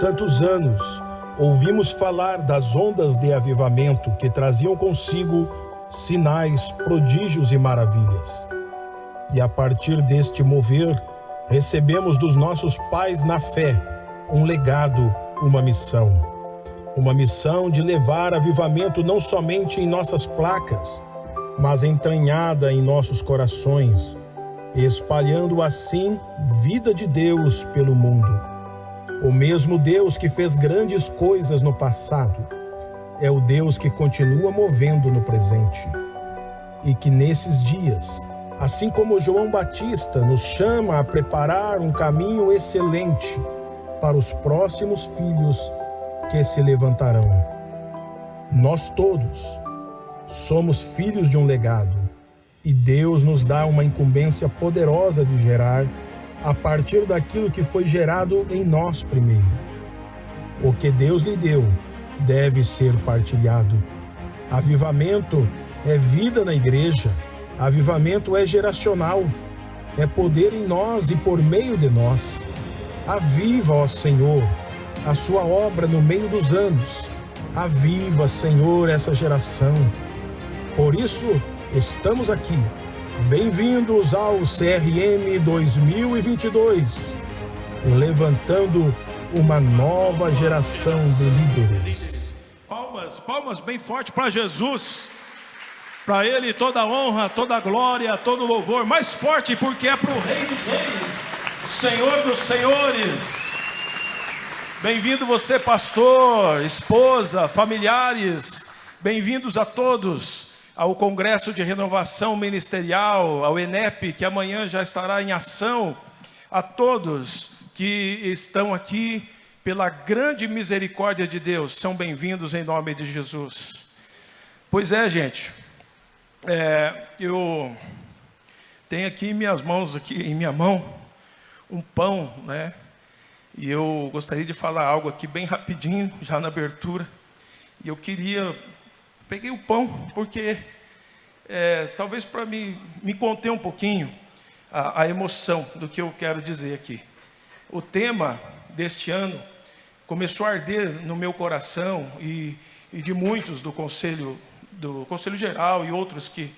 tantos anos, ouvimos falar das ondas de avivamento que traziam consigo sinais, prodígios e maravilhas. E a partir deste mover, recebemos dos nossos pais na fé um legado, uma missão. Uma missão de levar avivamento não somente em nossas placas, mas entranhada em nossos corações, espalhando assim vida de Deus pelo mundo. O mesmo Deus que fez grandes coisas no passado é o Deus que continua movendo no presente. E que nesses dias, assim como João Batista nos chama a preparar um caminho excelente para os próximos filhos que se levantarão. Nós todos somos filhos de um legado e Deus nos dá uma incumbência poderosa de gerar a partir daquilo que foi gerado em nós primeiro. O que Deus lhe deu deve ser partilhado. Avivamento é vida na igreja, avivamento é geracional, é poder em nós e por meio de nós. Aviva, ó Senhor, a sua obra no meio dos anos. Aviva, Senhor, essa geração. Por isso, estamos aqui. Bem-vindos ao CRM 2022, levantando uma nova geração de líderes. Palmas bem forte para Jesus. Para Ele toda a honra, toda a glória, todo o louvor. Mais forte porque é para o Rei dos Reis, Senhor dos Senhores. Bem-vindo você, pastor, esposa, familiares. Bem-vindos a todos ao Congresso de Renovação Ministerial, ao ENEP, que amanhã já estará em ação. A todos que estão aqui, pela grande misericórdia de Deus, são bem-vindos em nome de Jesus. Pois é, gente, eu tenho aqui em minhas mãos, aqui em minha mão, um pão, né? E eu gostaria de falar algo aqui bem rapidinho, já na abertura. E eu peguei o pão, porque talvez para me conter um pouquinho a emoção do que eu quero dizer aqui. O tema deste ano começou a arder no meu coração e de muitos do Conselho Geral e outros que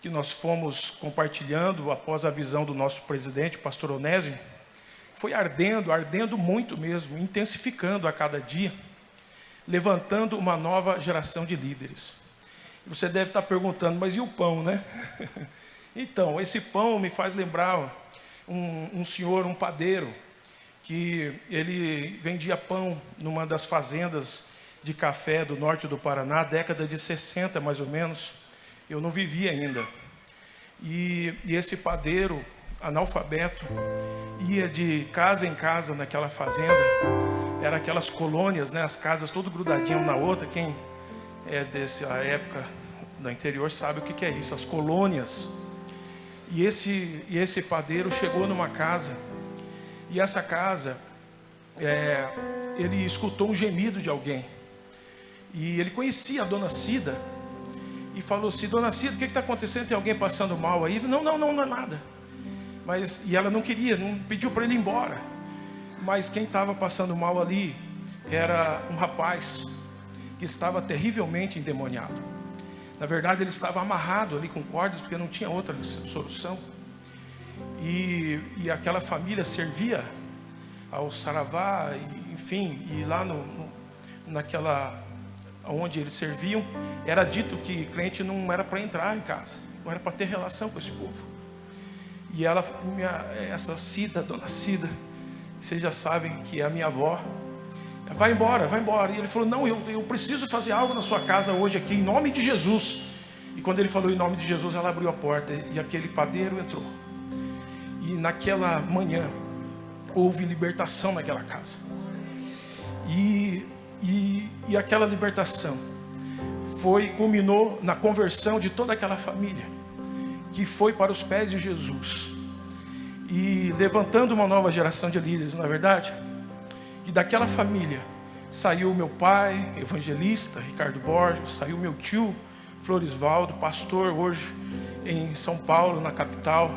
nós fomos compartilhando após a visão do nosso presidente, pastor Onésio. Foi ardendo muito mesmo, intensificando a cada dia, levantando uma nova geração de líderes. Você deve estar perguntando, mas e o pão, né? Então, esse pão me faz lembrar um senhor, um padeiro, que ele vendia pão numa das fazendas de café do norte do Paraná, década de 60 mais ou menos. Eu não vivia ainda. E esse padeiro, analfabeto, ia de casa em casa naquela fazenda. Era aquelas colônias, né? As casas todas grudadinhas uma na outra. Quem é dessa época do interior sabe o que é isso, as colônias. E esse padeiro chegou numa casa, e essa casa, ele escutou um gemido de alguém, e ele conhecia a dona Cida, e falou assim: dona Cida, o que está acontecendo? Tem alguém passando mal aí? Não é nada. E ela não pediu para ele ir embora. Mas quem estava passando mal ali era um rapaz que estava terrivelmente endemoniado. Na verdade, ele estava amarrado ali com cordas, porque não tinha outra solução. E aquela família servia ao saravá, enfim, e lá naquela onde eles serviam, era dito que crente não era para entrar em casa, não era para ter relação com esse povo. E essa Cida, dona Cida, vocês já sabem que é a minha avó, vai embora. E ele falou: não, eu preciso fazer algo na sua casa hoje aqui, em nome de Jesus. E quando ele falou em nome de Jesus, ela abriu a porta e aquele padeiro entrou. E naquela manhã houve libertação naquela casa. E aquela libertação culminou na conversão de toda aquela família, que foi para os pés de Jesus, e levantando uma nova geração de líderes, não é verdade? E daquela família saiu meu pai, evangelista, Ricardo Borges, saiu meu tio, Florisvaldo, pastor hoje em São Paulo, na capital,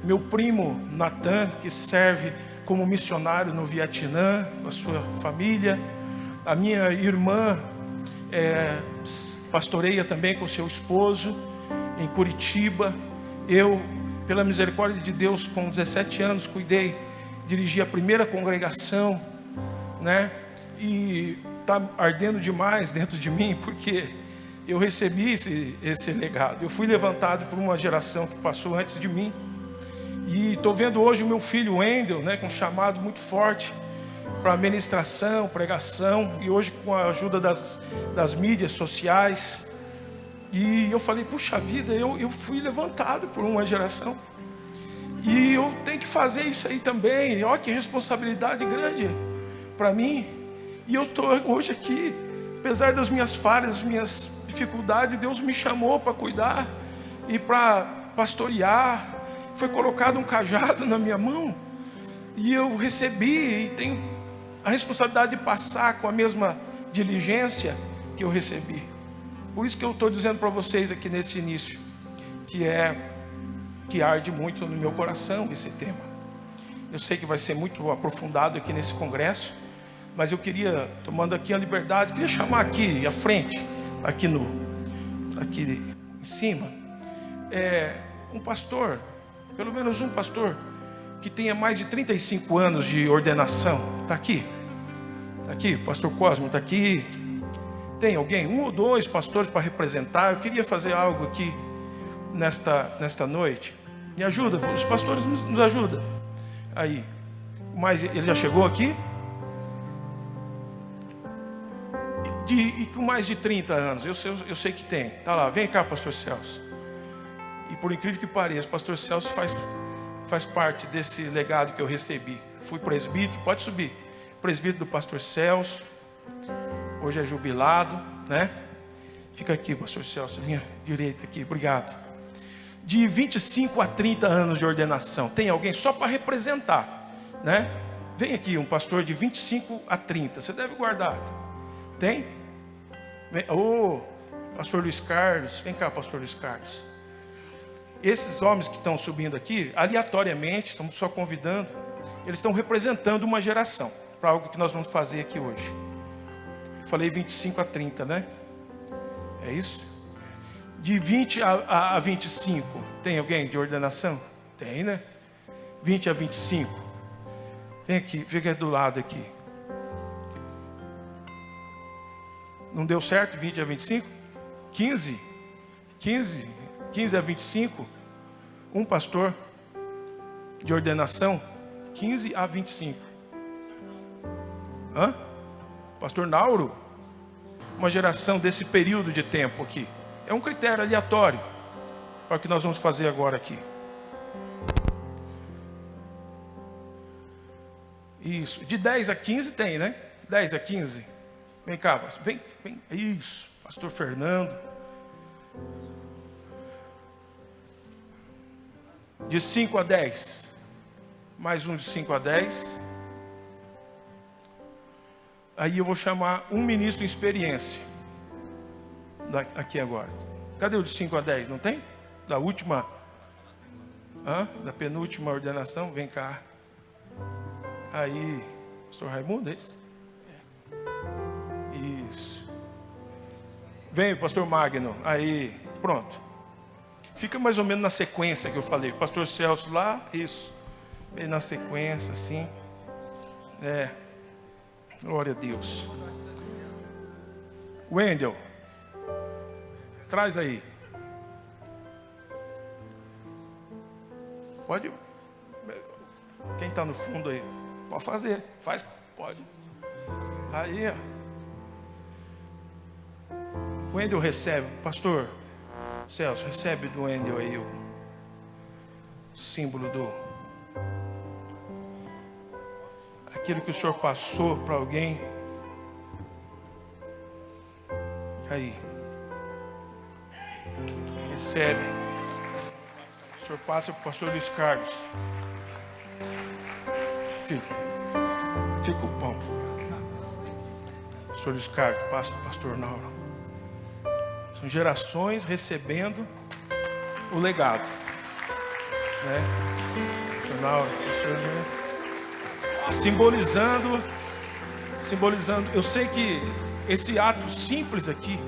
meu primo Natan, que serve como missionário no Vietnã, com a sua família. A minha irmã pastoreia também com seu esposo em Curitiba. Eu, pela misericórdia de Deus, com 17 anos, dirigi a primeira congregação, né? E está ardendo demais dentro de mim, porque eu recebi esse legado. Eu fui levantado por uma geração que passou antes de mim. E estou vendo hoje o meu filho Wendel, né, com um chamado muito forte para ministração, pregação, e hoje com a ajuda das mídias sociais. E eu falei, puxa vida, eu fui levantado por uma geração, e eu tenho que fazer isso aí também. Olha que responsabilidade grande para mim. E eu estou hoje aqui, apesar das minhas falhas, das minhas dificuldades, Deus me chamou para cuidar e para pastorear. Foi colocado um cajado na minha mão, e eu recebi, e tenho a responsabilidade de passar com a mesma diligência que eu recebi. Por isso que eu estou dizendo para vocês aqui nesse início, que arde muito no meu coração esse tema. Eu sei que vai ser muito aprofundado aqui nesse congresso, mas eu queria, tomando aqui a liberdade, queria chamar aqui à frente, aqui em cima, um pastor, pelo menos um pastor, que tenha mais de 35 anos de ordenação. Está aqui? Está aqui? Pastor Cosmo está aqui? Tem alguém? Um ou dois pastores para representar? Eu queria fazer algo aqui nesta noite. Me ajuda, os pastores nos ajudam. Aí, ele já chegou aqui? E com mais de 30 anos, eu sei que tem. Está lá, vem cá, pastor Celso. E por incrível que pareça, o pastor Celso faz parte desse legado que eu recebi. Fui presbítero, pode subir. Presbítero do pastor Celso. Hoje é jubilado, né? Fica aqui, pastor Celso, linha direita aqui, obrigado. De 25 a 30 anos de ordenação. Tem alguém só para representar, né? Vem aqui, um pastor de 25 a 30. Você deve guardar. Tem? Pastor Luiz Carlos. Vem cá, pastor Luiz Carlos. Esses homens que estão subindo aqui, aleatoriamente, estamos só convidando, eles estão representando uma geração, para algo que nós vamos fazer aqui hoje. Eu falei 25 a 30, né? É isso? De 20 a 25, tem alguém de ordenação? Tem, né? 20 a 25. Vem aqui, fica do lado aqui. Não deu certo? 20 a 25? 15 a 25, um pastor de ordenação, 15 a 25. Pastor Nauro? Uma geração desse período de tempo aqui. É um critério aleatório para o que nós vamos fazer agora aqui. Isso, de 10 a 15 tem, né? 10 a 15. Vem cá, vem. Isso, pastor Fernando. De 5 a 10. Mais um de 5 a 10. Aí eu vou chamar um ministro em experiência. Aqui agora. Cadê o de 5 a 10? Não tem? Da última. Da penúltima ordenação. Vem cá. Aí. Pastor Raimundo, é esse? Isso. Vem, pastor Magno. Aí. Pronto. Fica mais ou menos na sequência que eu falei. Pastor Celso lá, isso. Bem na sequência, assim. Glória a Deus. Wendel, traz aí. Pode. Quem está no fundo aí? Pode fazer. Faz, pode. Aí, ó. Wendel recebe. Pastor Celso, recebe do Wendel aí o símbolo aquilo que o senhor passou para alguém. Aí. Recebe. O senhor passa para o pastor Luiz Carlos. Fica o pão. Pastor Luiz Carlos, passa para o pastor Nauro. São gerações recebendo o legado, né? Pastor Nauro, pastor Nauro. Simbolizando, eu sei que esse ato simples aqui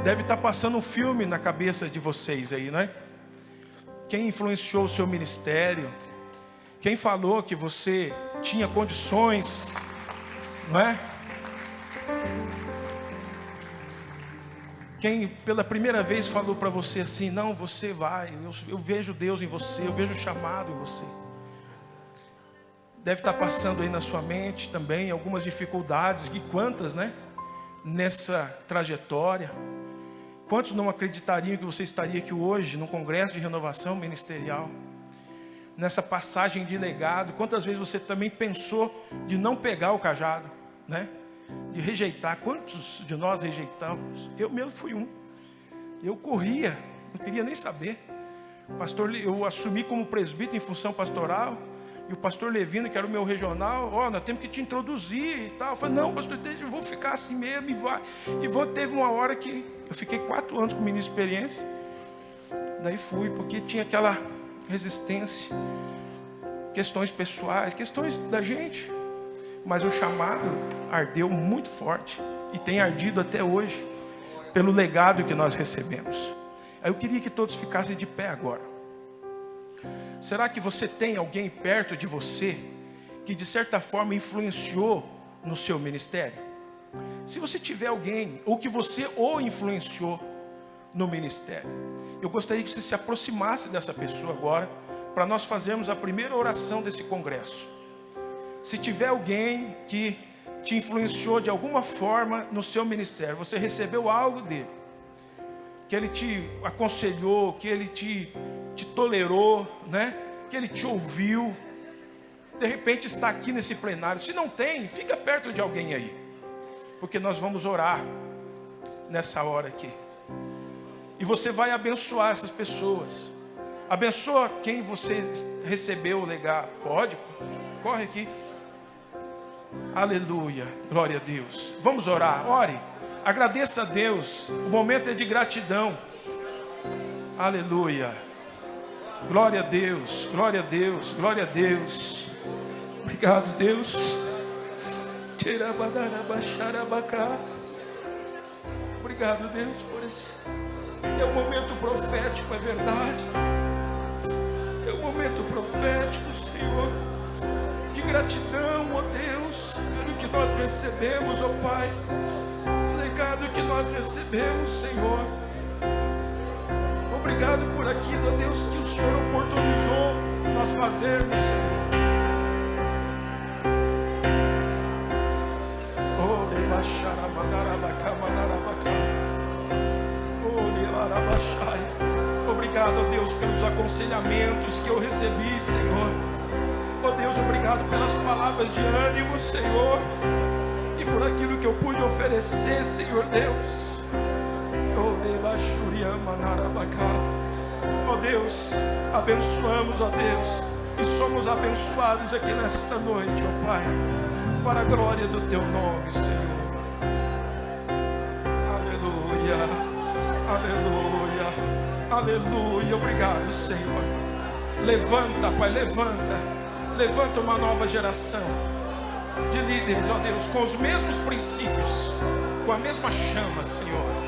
deve estar passando um filme na cabeça de vocês aí, né? Quem influenciou o seu ministério, quem falou que você tinha condições, não é? Quem pela primeira vez falou para você assim, não, você vai, eu vejo Deus em você, eu vejo o chamado em você. Deve estar passando aí na sua mente também algumas dificuldades, e quantas, né? Nessa trajetória. Quantos não acreditariam que você estaria aqui hoje, num congresso de renovação ministerial? Nessa passagem de legado, quantas vezes você também pensou de não pegar o cajado, né? De rejeitar. Quantos de nós rejeitamos? Eu mesmo fui um. Eu corria, não queria nem saber. Pastor, eu assumi como presbítero em função pastoral. E o pastor Levino, que era o meu regional, nós temos que te introduzir e tal. Eu falei, não, pastor, eu vou ficar assim mesmo e vai. Teve uma hora que eu fiquei 4 anos com ministro de experiência. Daí fui, porque tinha aquela resistência, questões pessoais, questões da gente. Mas o chamado ardeu muito forte e tem ardido até hoje, pelo legado que nós recebemos. Aí eu queria que todos ficassem de pé agora. Será que você tem alguém perto de você que de certa forma influenciou no seu ministério? Se você tiver alguém, ou que você o influenciou no ministério, eu gostaria que você se aproximasse dessa pessoa agora, para nós fazermos a primeira oração desse congresso. Se tiver alguém que te influenciou de alguma forma no seu ministério, você recebeu algo dele, que ele te aconselhou, que ele te tolerou, né? Que ele te ouviu, de repente está aqui nesse plenário. Se não tem, fica perto de alguém aí, porque nós vamos orar nessa hora aqui, e você vai abençoar essas pessoas. Abençoa quem você recebeu o legado. Pode? Corre aqui. Aleluia, glória a Deus. Vamos orar, ore, agradeça a Deus. O momento é de gratidão. Aleluia. Glória a Deus, glória a Deus, glória a Deus. Obrigado, Deus. Obrigado, Deus, por esse. É um momento profético, é verdade. É um momento profético, Senhor, de gratidão, ó Deus, pelo que nós recebemos, ó Pai. O legado que nós recebemos, Senhor. Obrigado por aquilo, ó Deus, que o Senhor oportunizou nós fazermos, Senhor. Obrigado, ó Deus, pelos aconselhamentos que eu recebi, Senhor. Ó Deus, obrigado pelas palavras de ânimo, Senhor, e por aquilo que eu pude oferecer, Senhor Deus. Ó Deus, abençoamos, ó Deus, e somos abençoados aqui nesta noite, ó Pai, para a glória do Teu nome, Senhor. Aleluia, aleluia, aleluia. Obrigado, Senhor. Levanta, Pai, levanta uma nova geração de líderes, ó Deus, com os mesmos princípios, com a mesma chama, Senhor.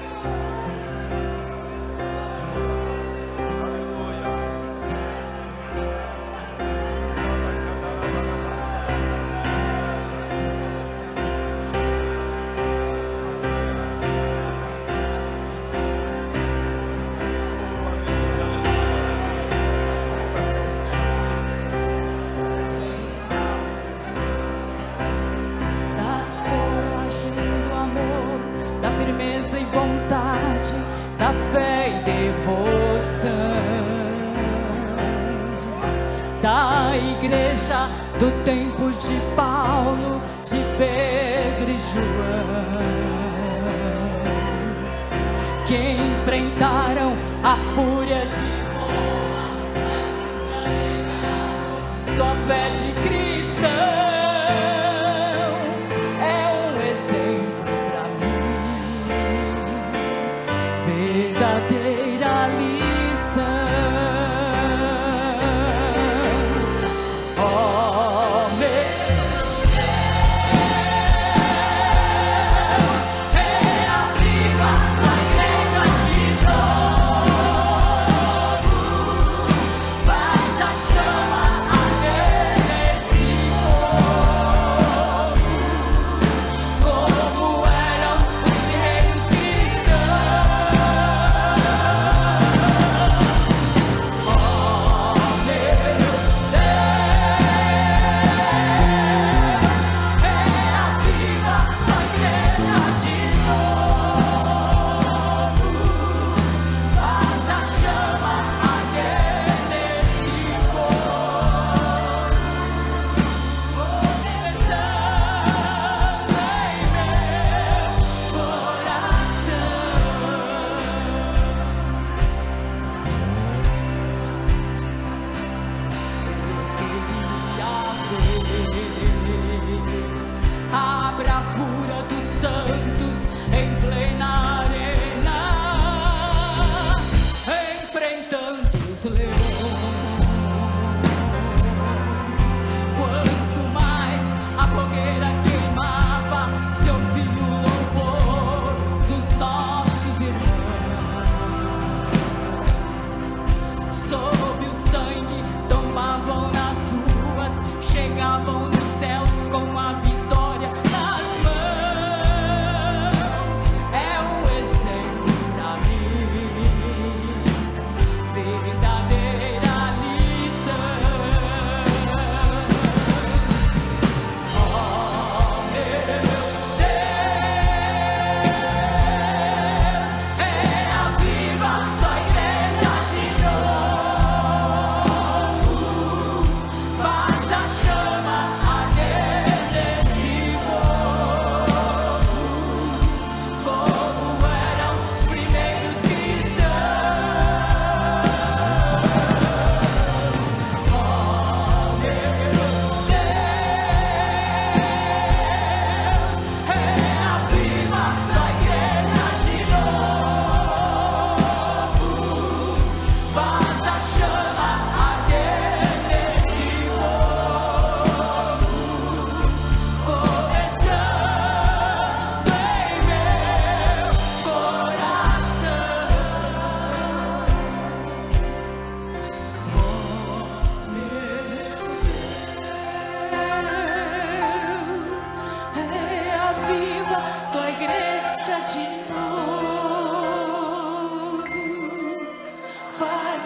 Da igreja do tempo de Paulo, de Pedro e João, que enfrentaram a fúria de Roma, mas só fé de cristão. Verdadeira lição. Oh, meu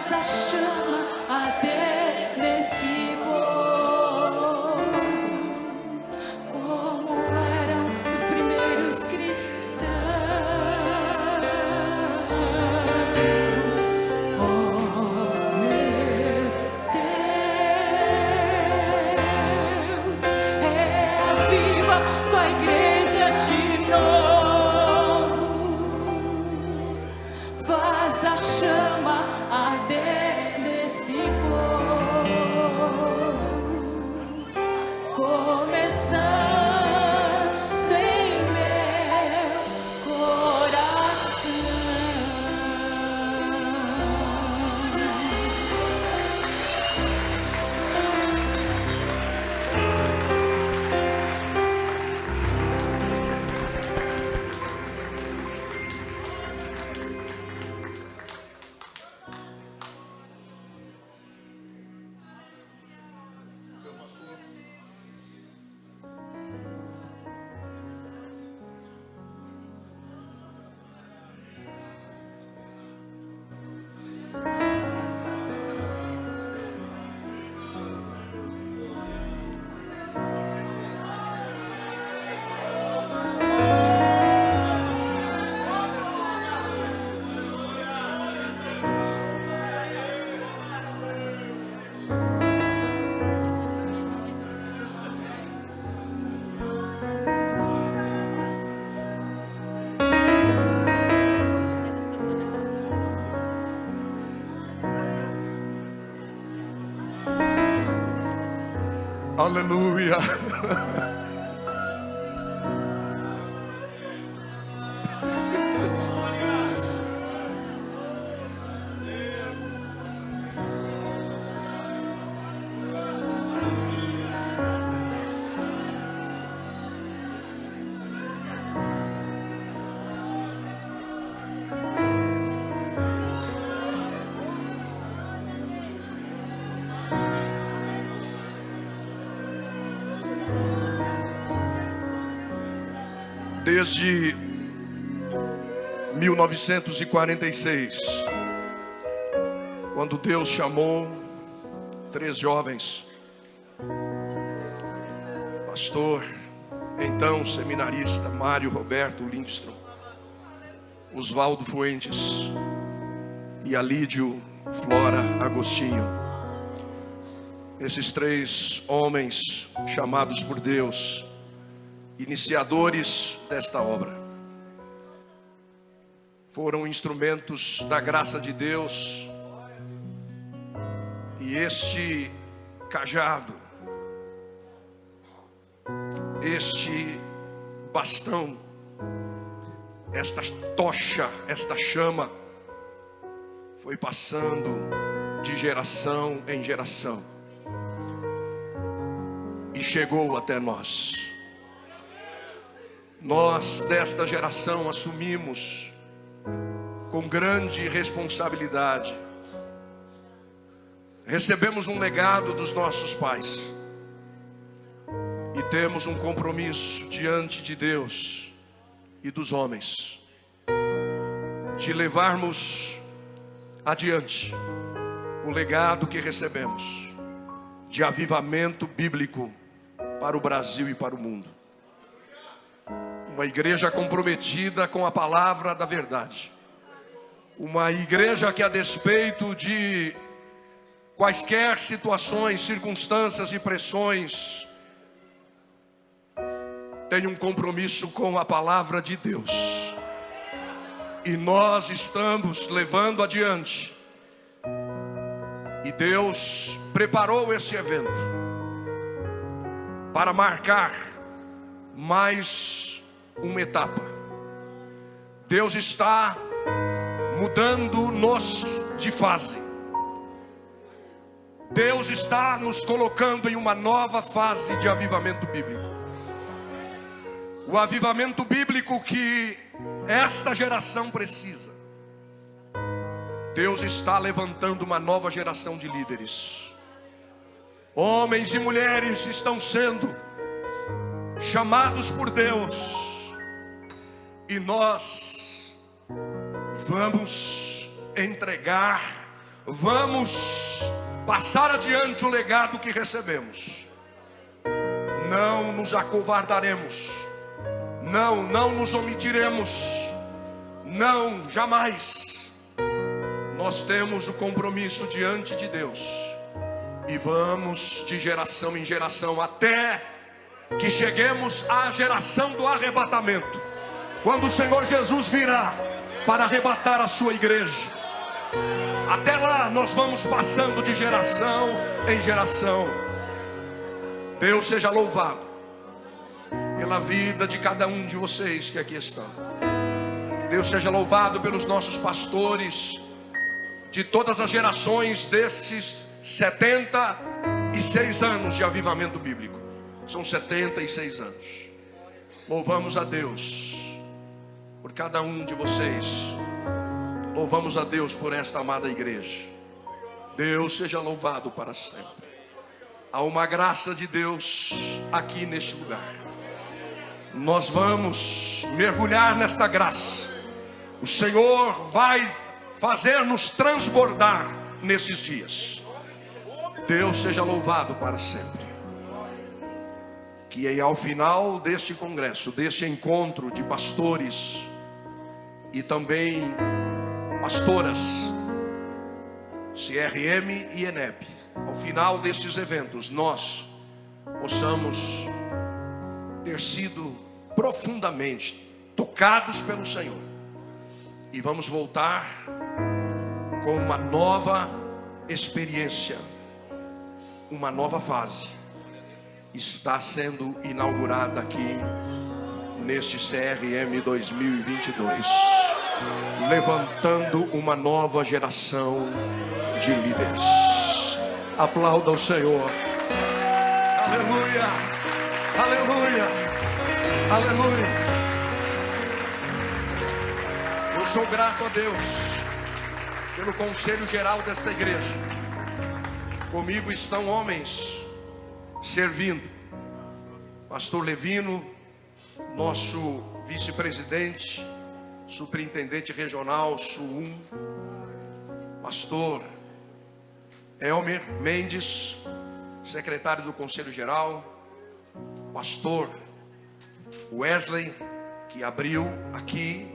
faz a chama arder nesse povo, como eram os primeiros cristãos. Oh meu Deus, reaviva tua igreja de novo, faz a chama arder nesse povo, começando em meu coração. Aleluia. Desde 1946, quando Deus chamou 3 jovens, pastor, então seminarista Mário Roberto Lindstrom, Oswaldo Fuentes e Alídio Flora Agostinho. Esses 3 homens chamados por Deus, iniciadores desta obra, foram instrumentos da graça de Deus. E este cajado, este bastão, esta tocha, esta chama, foi passando de geração em geração e chegou até nós. Nós desta geração assumimos com grande responsabilidade, recebemos um legado dos nossos pais e temos um compromisso diante de Deus e dos homens de levarmos adiante o legado que recebemos de avivamento bíblico para o Brasil e para o mundo. Uma igreja comprometida com a palavra da verdade. Uma igreja que, a despeito de quaisquer situações, circunstâncias e pressões, tem um compromisso com a palavra de Deus. E nós estamos levando adiante. E Deus preparou esse evento para marcar mais uma etapa. Deus está mudando-nos de fase. Deus está nos colocando em uma nova fase de avivamento bíblico. O avivamento bíblico que esta geração precisa. Deus está levantando uma nova geração de líderes. Homens e mulheres estão sendo chamados por Deus. E nós vamos entregar vamos passar adiante o legado que recebemos. Não nos acovardaremos, não nos omitiremos, não, jamais. Nós temos o compromisso diante de Deus e vamos de geração em geração até que cheguemos à geração do arrebatamento, quando o Senhor Jesus virá para arrebatar a sua igreja. Até lá nós vamos passando de geração em geração. Deus seja louvado pela vida de cada um de vocês que aqui estão. Deus seja louvado pelos nossos pastores de todas as gerações desses 76 anos de avivamento bíblico. São 76 anos. Louvamos a Deus por cada um de vocês. Louvamos a Deus por esta amada igreja. Deus seja louvado para sempre. Há uma graça de Deus aqui neste lugar. Nós vamos mergulhar nesta graça. O Senhor vai fazer-nos transbordar nesses dias. Deus seja louvado para sempre. Que ao final deste congresso, deste encontro de pastores e também pastoras, CRM e ENEP, ao final desses eventos, nós possamos ter sido profundamente tocados pelo Senhor e vamos voltar com uma nova experiência, uma nova fase está sendo inaugurada aqui neste CRM 2022, levantando uma nova geração de líderes. Aplauda o Senhor. Aleluia, aleluia, aleluia. Eu sou grato a Deus pelo conselho geral desta igreja. Comigo estão homens servindo. Pastor Levino, nosso vice-presidente, superintendente regional Sul 1, pastor Elmer Mendes, secretário do Conselho Geral, pastor Wesley, que abriu aqui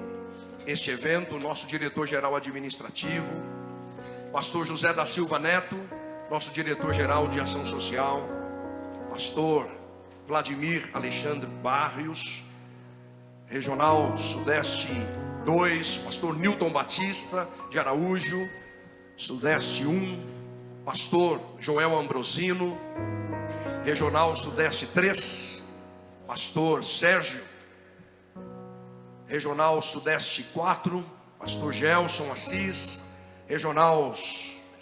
este evento, nosso diretor-geral administrativo, pastor José da Silva Neto, nosso diretor-geral de ação social, pastor Vladimir Alexandre Barrios, regional Sudeste 2, pastor Newton Batista de Araújo, Sudeste 1, pastor Joel Ambrosino, regional Sudeste 3, pastor Sérgio, regional Sudeste 4, pastor Gelson Assis, regional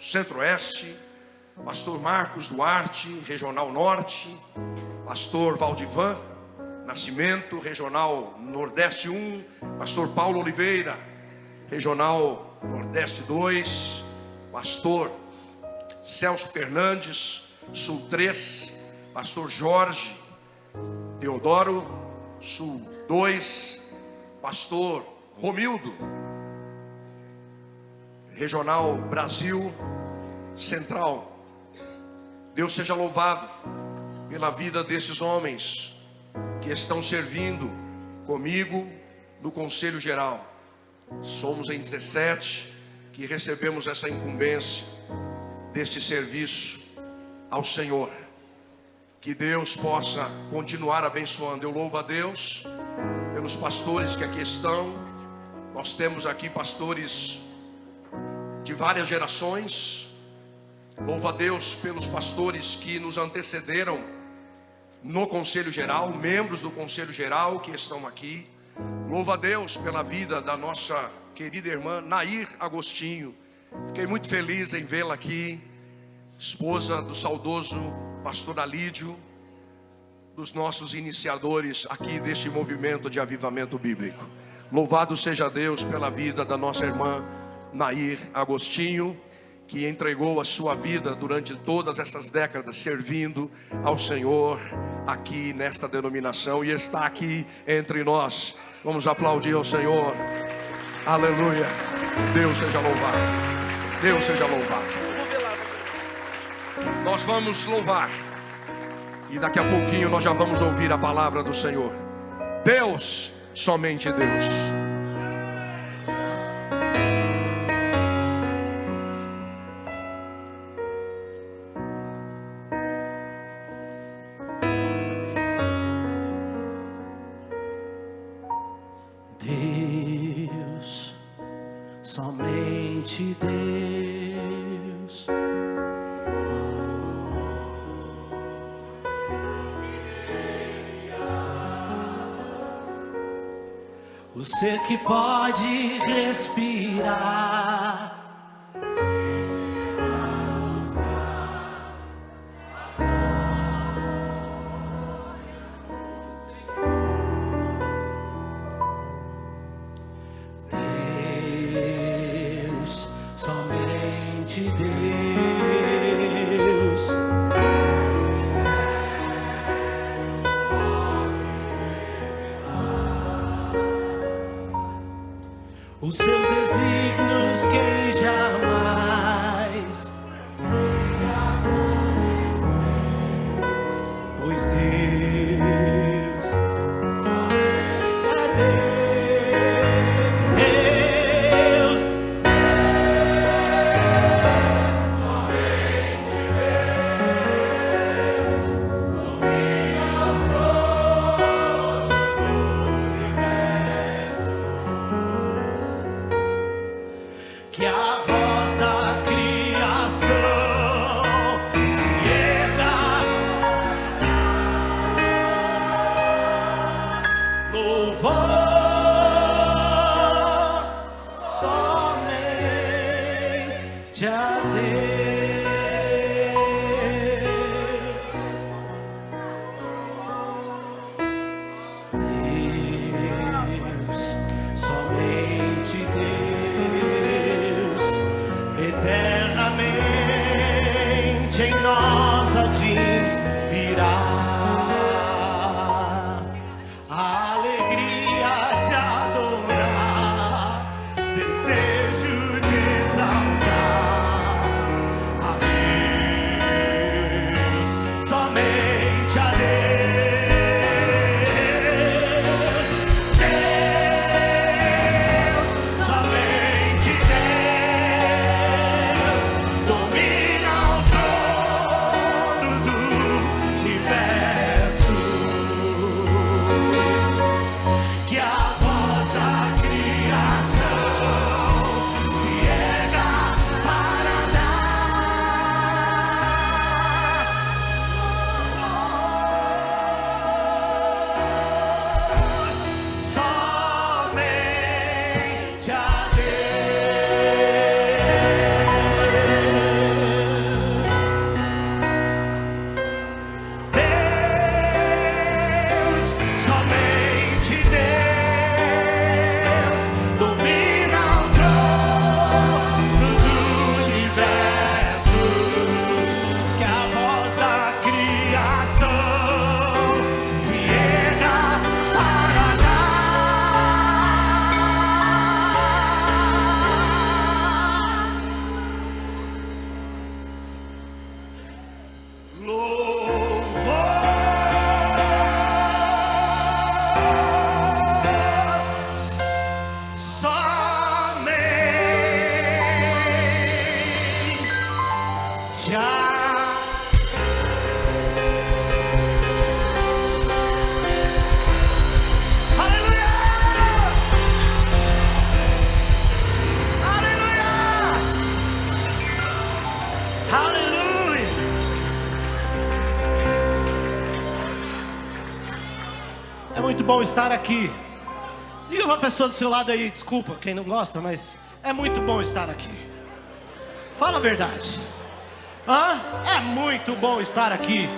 Centro-Oeste, pastor Marcos Duarte, regional Norte, pastor Valdivan Nascimento, regional Nordeste 1, pastor Paulo Oliveira, regional Nordeste 2, pastor Celso Fernandes, Sul 3, pastor Jorge Teodoro, Sul 2, pastor Romildo, regional Brasil Central. Deus seja louvado pela vida desses homens que estão servindo comigo no Conselho Geral. Somos em 17 que recebemos essa incumbência deste serviço ao Senhor. Que Deus possa continuar abençoando. Eu louvo a Deus pelos pastores que aqui estão. Nós temos aqui pastores de várias gerações. Louvo a Deus pelos pastores que nos antecederam no Conselho Geral, membros do Conselho Geral que estão aqui. Louvo a Deus pela vida da nossa querida irmã Nair Agostinho. Fiquei muito feliz em vê-la aqui, esposa do saudoso pastor Alídio, dos nossos iniciadores aqui deste movimento de avivamento bíblico. Louvado seja Deus pela vida da nossa irmã Nair Agostinho, que entregou a sua vida durante todas essas décadas servindo ao Senhor aqui nesta denominação e está aqui entre nós. Vamos aplaudir ao Senhor. Aleluia. Deus seja louvado. Deus seja louvado. Nós vamos louvar. E daqui a pouquinho nós já vamos ouvir a palavra do Senhor. Deus, somente Deus. Deus, somente Deus. O ser que pode respirar. Deus, somente Deus. Os seus desígnios quem jamais, pois Deus é Deus. Somente Deus domina o trono do universo. Que a voz da criação se erga, louvor somente a Deus. Deus, somente Deus, eternamente em nós há de inspirar a alegria de adorar, desejo de exaltar a Deus, somente a Deus. Deus, somente Deus domina o trono do universo. Que a voz da criação se erga para somente a Deus, somente Deus domina o trono do universo. Que a voz da criação se erga para somente aleluia, aleluia, aleluia. É muito bom estar aqui. Diga pra pessoa do seu lado aí, desculpa quem não gosta, mas é muito bom estar aqui. Fala a verdade. É muito bom estar aqui.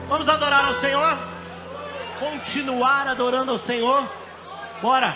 Vamos adorar ao Senhor? Continuar adorando ao Senhor? Bora!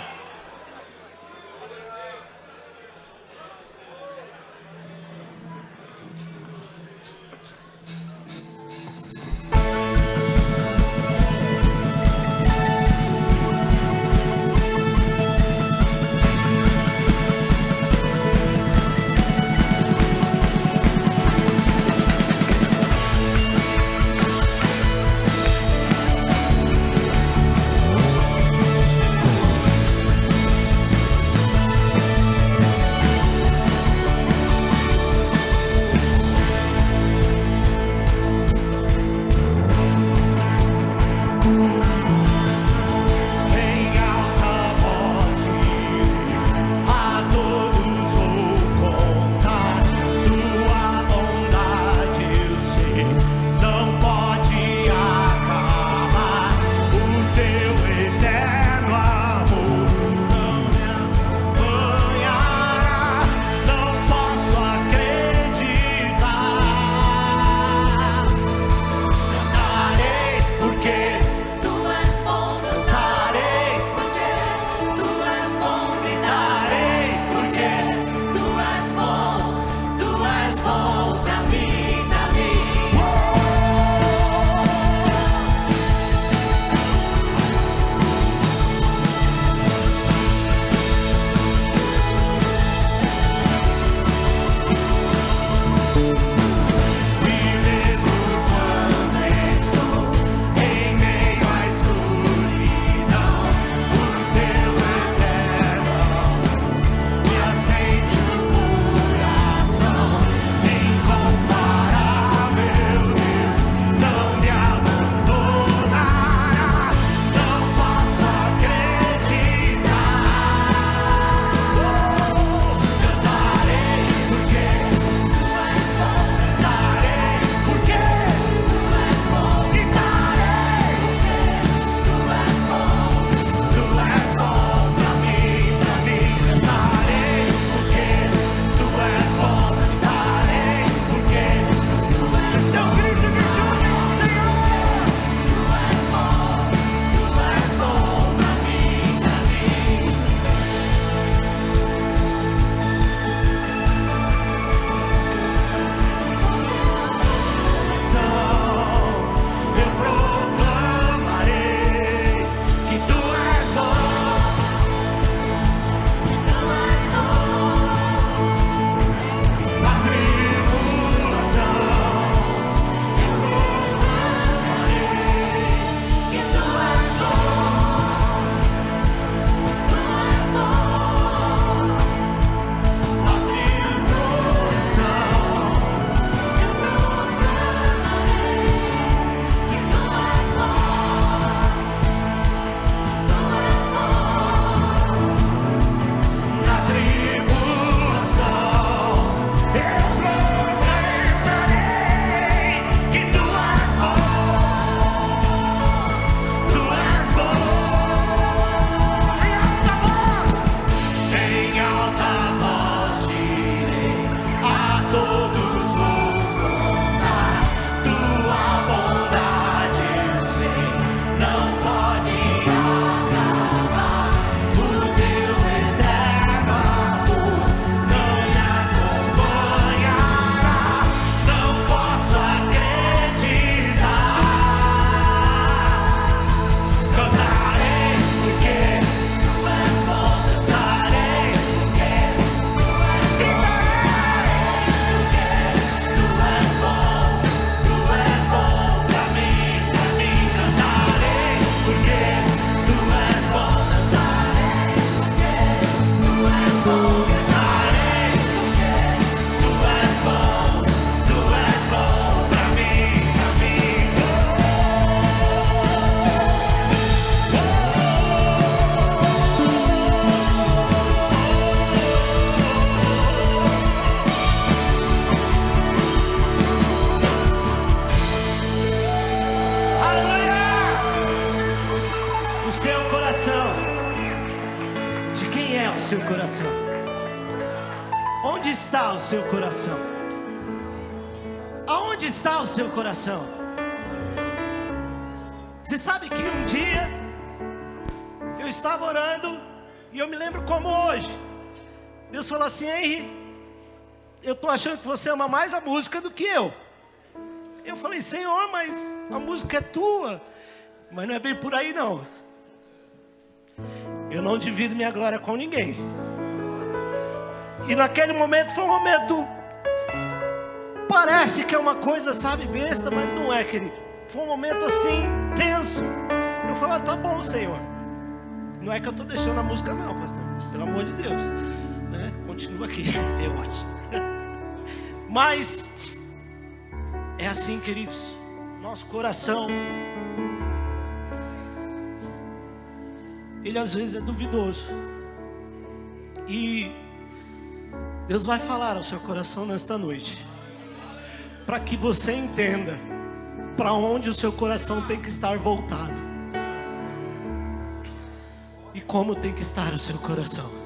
está o seu coração? Aonde está o seu coração? Você sabe que um dia eu estava orando e eu me lembro como hoje. Deus falou assim: Henry, eu estou achando que você ama mais a música do que eu. Eu falei: Senhor, mas a música é tua. Mas não é bem por aí não. Eu não divido minha glória com ninguém. E naquele momento foi um momento, parece que é uma coisa, sabe, besta, mas não é, querido. Foi um momento assim, tenso. Eu falei: tá bom, Senhor. Não é que eu estou deixando a música não, pastor, pelo amor de Deus, né? Continua aqui, eu acho. Mas é assim, queridos, nosso coração, ele às vezes é duvidoso. E Deus vai falar ao seu coração nesta noite, para que você entenda para onde o seu coração tem que estar voltado e como tem que estar o seu coração.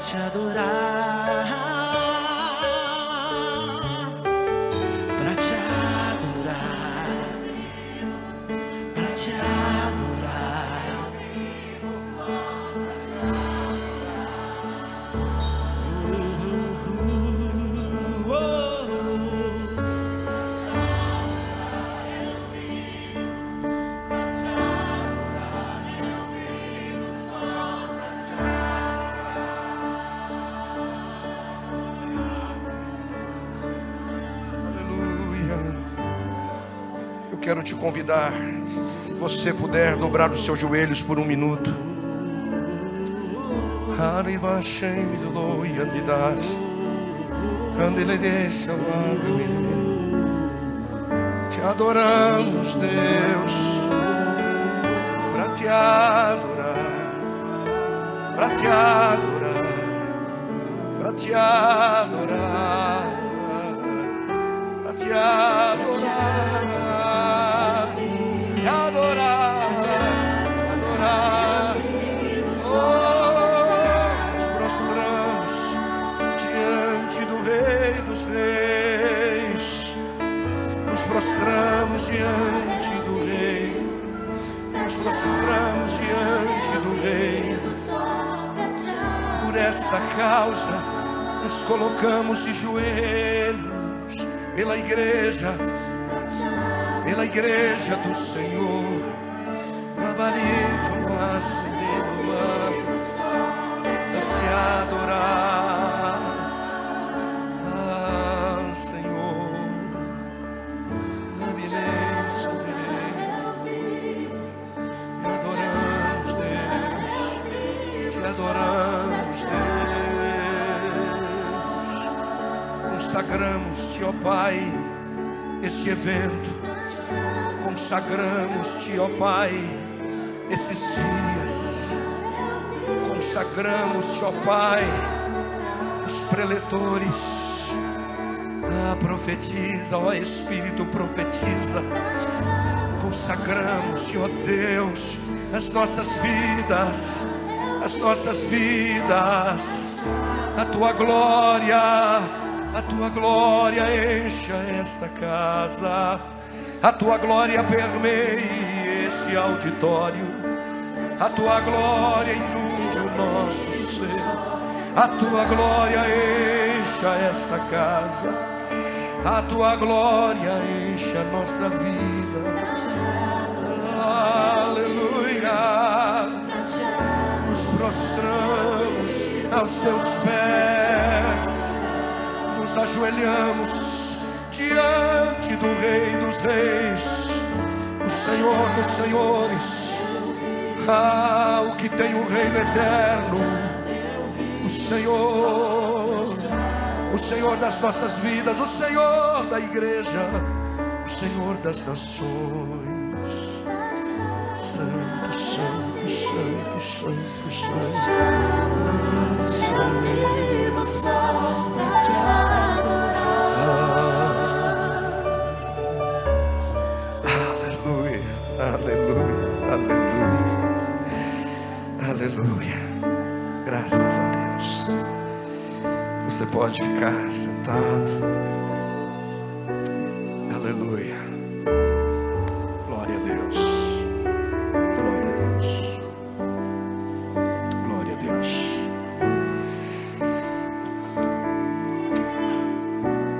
te adorar, pra te adorar, pra te adorar. Quero te convidar, se você puder, dobrar os seus joelhos por um minuto. Te adoramos, Deus, para te adorar, para te adorar, para te adorar, para te adorar. Te adorar, adorar. Oh, nos prostramos diante do Rei dos Reis. Nos prostramos diante do Rei. Nos prostramos diante do Rei. Por esta causa nos colocamos de joelhos pela igreja do Senhor, para te adorar, Senhor, te adoramos, Deus, consagramos-te, ó Pai, este evento. Consagramos-te, ó Pai, esses dias. Consagramos-te, ó Pai, os preletores. Profetiza, ó Espírito, profetiza. Consagramos-te, ó Deus, as nossas vidas, as nossas vidas. A tua glória encha esta casa. A tua glória permeie este auditório. A tua glória inunde o nosso ser. A tua glória encha esta casa. A tua glória enche a nossa vida. Aleluia. Nos prostramos aos teus pés. Nos ajoelhamos diante do Rei dos Reis, o Senhor dos Senhores, o que tem o reino eterno, o Senhor das nossas vidas, o Senhor da igreja, o Senhor das nações. Santo, santo, santo, santo, santo. Aleluia, graças a Deus. Você pode ficar sentado. Aleluia, glória a Deus, glória a Deus, glória a Deus.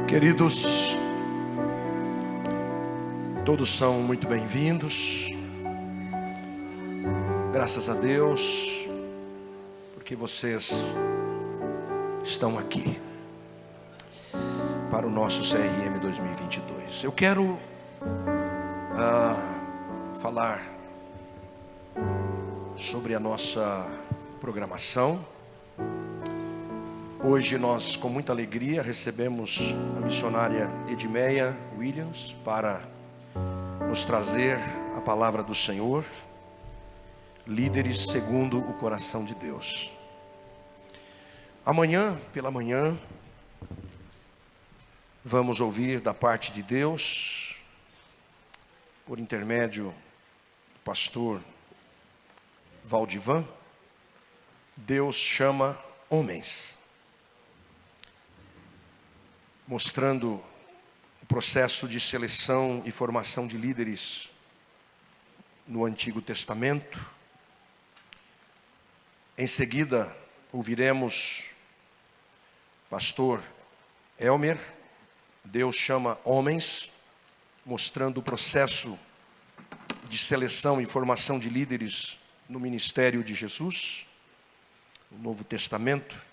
Queridos, todos são muito bem-vindos. Graças a Deus, porque vocês estão aqui para o nosso CRM 2022. Eu quero falar sobre a nossa programação. Hoje nós, com muita alegria, recebemos a missionária Edmeia Williams para nos trazer a palavra do Senhor. Líderes segundo o coração de Deus. Amanhã, pela manhã, vamos ouvir da parte de Deus, por intermédio do pastor Valdivan. Deus chama homens, mostrando o processo de seleção e formação de líderes no Antigo Testamento. Em seguida, ouviremos pastor Elmer, Deus chama homens, mostrando o processo de seleção e formação de líderes no ministério de Jesus, no Novo Testamento.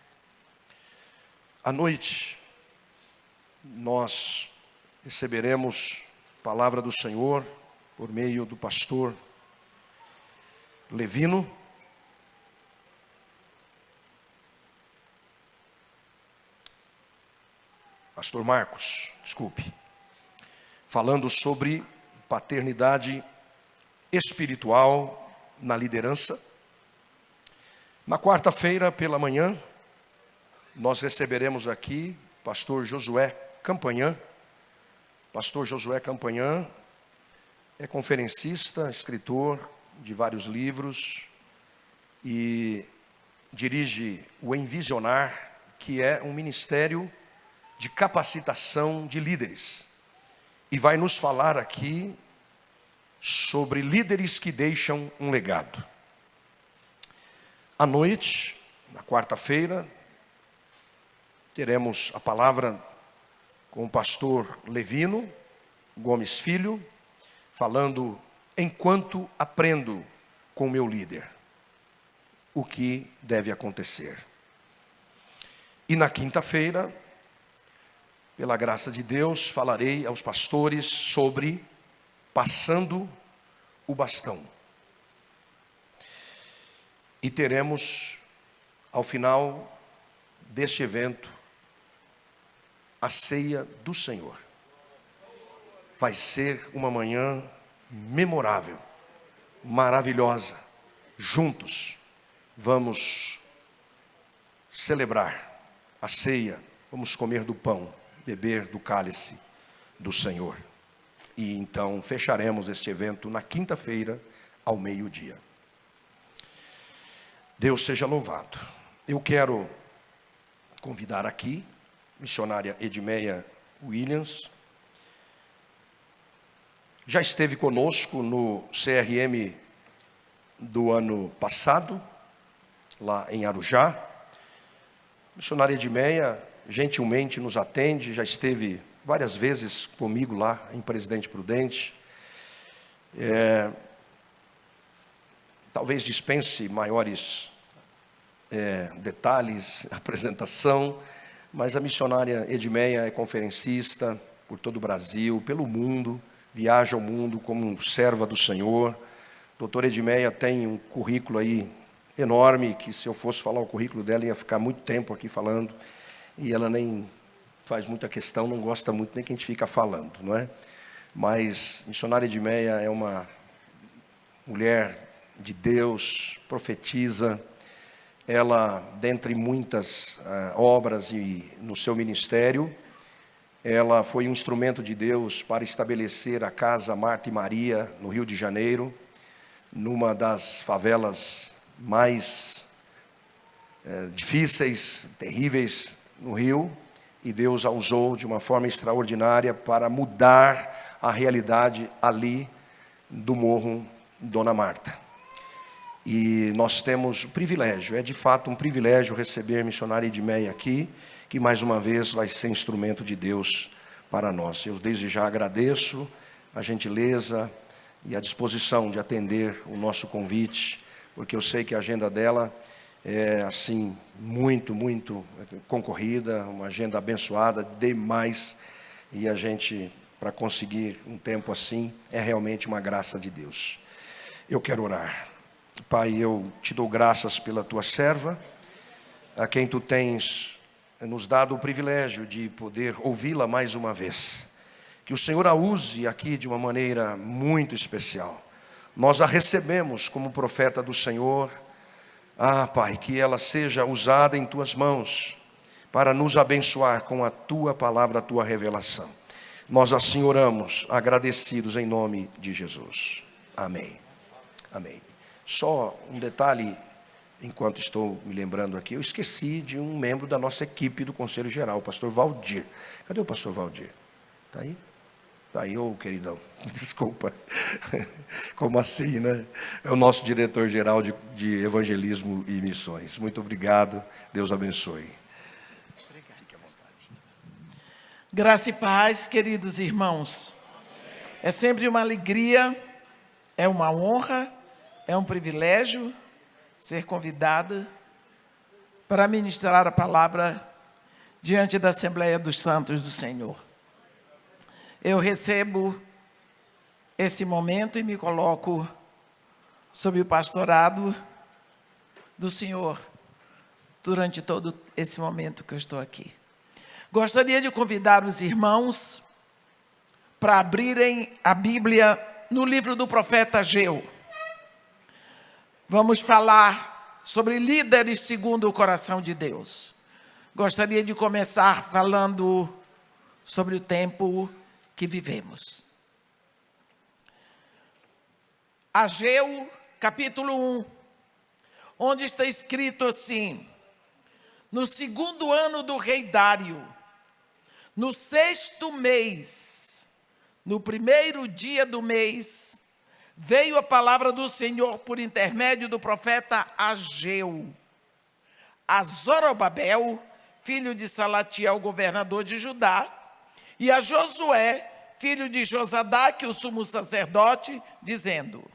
À noite, nós receberemos a palavra do Senhor por meio do pastor Levino. Pastor Marcos, desculpe. Falando sobre paternidade espiritual na liderança. Na quarta-feira, pela manhã, nós receberemos aqui pastor Josué Campanhã. Pastor Josué Campanhã é conferencista, escritor de vários livros e dirige o Envisionar, que é um ministério de capacitação de líderes. E vai nos falar aqui sobre líderes que deixam um legado. À noite, na quarta-feira, teremos a palavra com o pastor Levino Gomes Filho, falando enquanto aprendo com o meu líder, o que deve acontecer. E na quinta-feira, pela graça de Deus, falarei aos pastores sobre passando o bastão. E teremos, ao final deste evento, a ceia do Senhor. Vai ser uma manhã memorável, maravilhosa. Juntos vamos celebrar a ceia, vamos comer do pão, beber do cálice do Senhor. E então fecharemos este evento na quinta-feira, ao meio-dia. Deus seja louvado. Eu quero convidar aqui missionária Edmeia Williams. Já esteve conosco no CRM do ano passado, lá em Arujá. Missionária Edmeia gentilmente nos atende, já esteve várias vezes comigo lá em Presidente Prudente. Talvez dispense maiores detalhes, apresentação, mas a missionária Edmeia é conferencista por todo o Brasil, pelo mundo, viaja ao mundo como serva do Senhor. Doutora Edmeia tem um currículo aí enorme, que se eu fosse falar o currículo dela, ia ficar muito tempo aqui falando, e ela nem faz muita questão, não gosta muito nem que a gente fica falando, não é? Mas missionária Edmeia é uma mulher de Deus, profetiza. Ela, dentre muitas obras e no seu ministério, ela foi um instrumento de Deus para estabelecer a Casa Marta e Maria, no Rio de Janeiro, numa das favelas mais difíceis, terríveis no Rio, e Deus a usou de uma forma extraordinária para mudar a realidade ali do Morro Dona Marta. E nós temos o privilégio, é de fato um privilégio receber a missionária Edmeia aqui, que mais uma vez vai ser instrumento de Deus para nós. Eu desde já agradeço a gentileza e a disposição de atender o nosso convite, porque eu sei que a agenda dela é assim, muito concorrida, uma agenda abençoada demais, e a gente, para conseguir um tempo assim, é realmente uma graça de Deus. Eu quero orar. Pai, eu te dou graças pela tua serva, a quem tu tens nos dado o privilégio de poder ouvi-la mais uma vez. Que o Senhor a use aqui de uma maneira muito especial. Nós a recebemos como profeta do Senhor. Pai, que ela seja usada em tuas mãos para nos abençoar com a tua palavra, a tua revelação. Nós assim oramos, agradecidos em nome de Jesus. Amém. Amém. Só um detalhe, enquanto estou me lembrando aqui, eu esqueci de um membro da nossa equipe do Conselho Geral, o pastor Valdir. Cadê o pastor Valdir? Está aí? Está aí, ô queridão. Desculpa. Como assim, né? É o nosso diretor-geral de evangelismo e missões. Muito obrigado. Deus abençoe. Fique à vontade. Graça e paz, queridos irmãos. É sempre uma alegria, é uma honra, é um privilégio ser convidada para ministrar a palavra diante da Assembleia dos Santos do Senhor. Eu recebo esse momento e me coloco sob o pastorado do Senhor durante todo esse momento que eu estou aqui. Gostaria de convidar os irmãos para abrirem a Bíblia no livro do profeta Ageu. Vamos falar sobre líderes segundo o coração de Deus. Gostaria de começar falando sobre o tempo que vivemos. Ageu, capítulo 1, onde está escrito assim: no 2º ano do rei Dário, no 6º mês, no 1º dia do mês, veio a palavra do Senhor por intermédio do profeta Ageu a Zorobabel, filho de Salatiel, governador de Judá, e a Josué, filho de Josadaque, o sumo sacerdote, dizendo: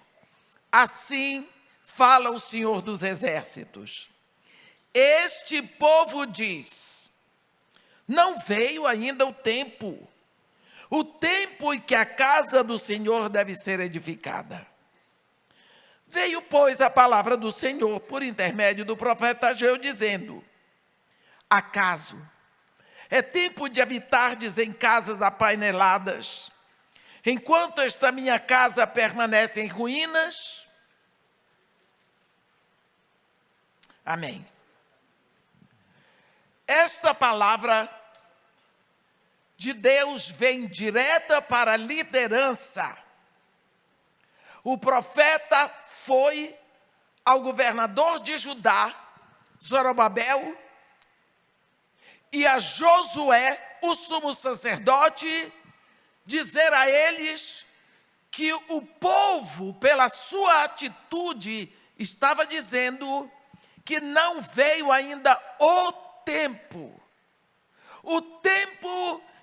assim fala o Senhor dos exércitos. Este povo diz: não veio ainda o tempo em que a casa do Senhor deve ser edificada. Veio, pois, a palavra do Senhor por intermédio do profeta Ageu, dizendo: acaso é tempo de habitardes em casas apaineladas, enquanto esta minha casa permanece em ruínas? Amém. Esta palavra de Deus vem direta para a liderança. O profeta foi ao governador de Judá, Zorobabel, e a Josué, o sumo sacerdote, dizer a eles que o povo, pela sua atitude, estava dizendo que não veio ainda o tempo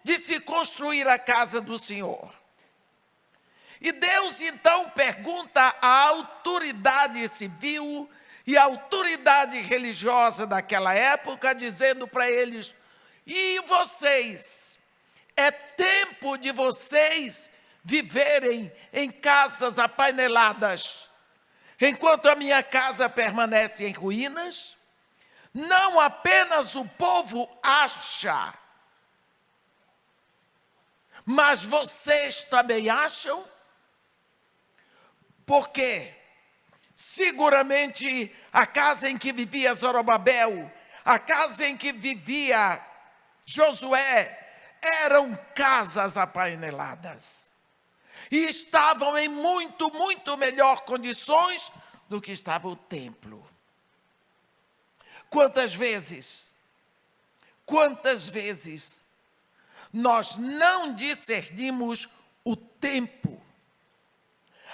de se construir a casa do Senhor. E Deus então pergunta à autoridade civil e à autoridade religiosa daquela época, dizendo para eles: e vocês? É tempo de vocês viverem em casas apaineladas, enquanto a minha casa permanece em ruínas? Não apenas o povo acha, mas vocês também acham? Porque seguramente a casa em que vivia Zorobabel, a casa em que vivia Josué, eram casas apaineladas. E estavam em muito, muito melhor condições do que estava o templo. Quantas vezes nós não discernimos o tempo?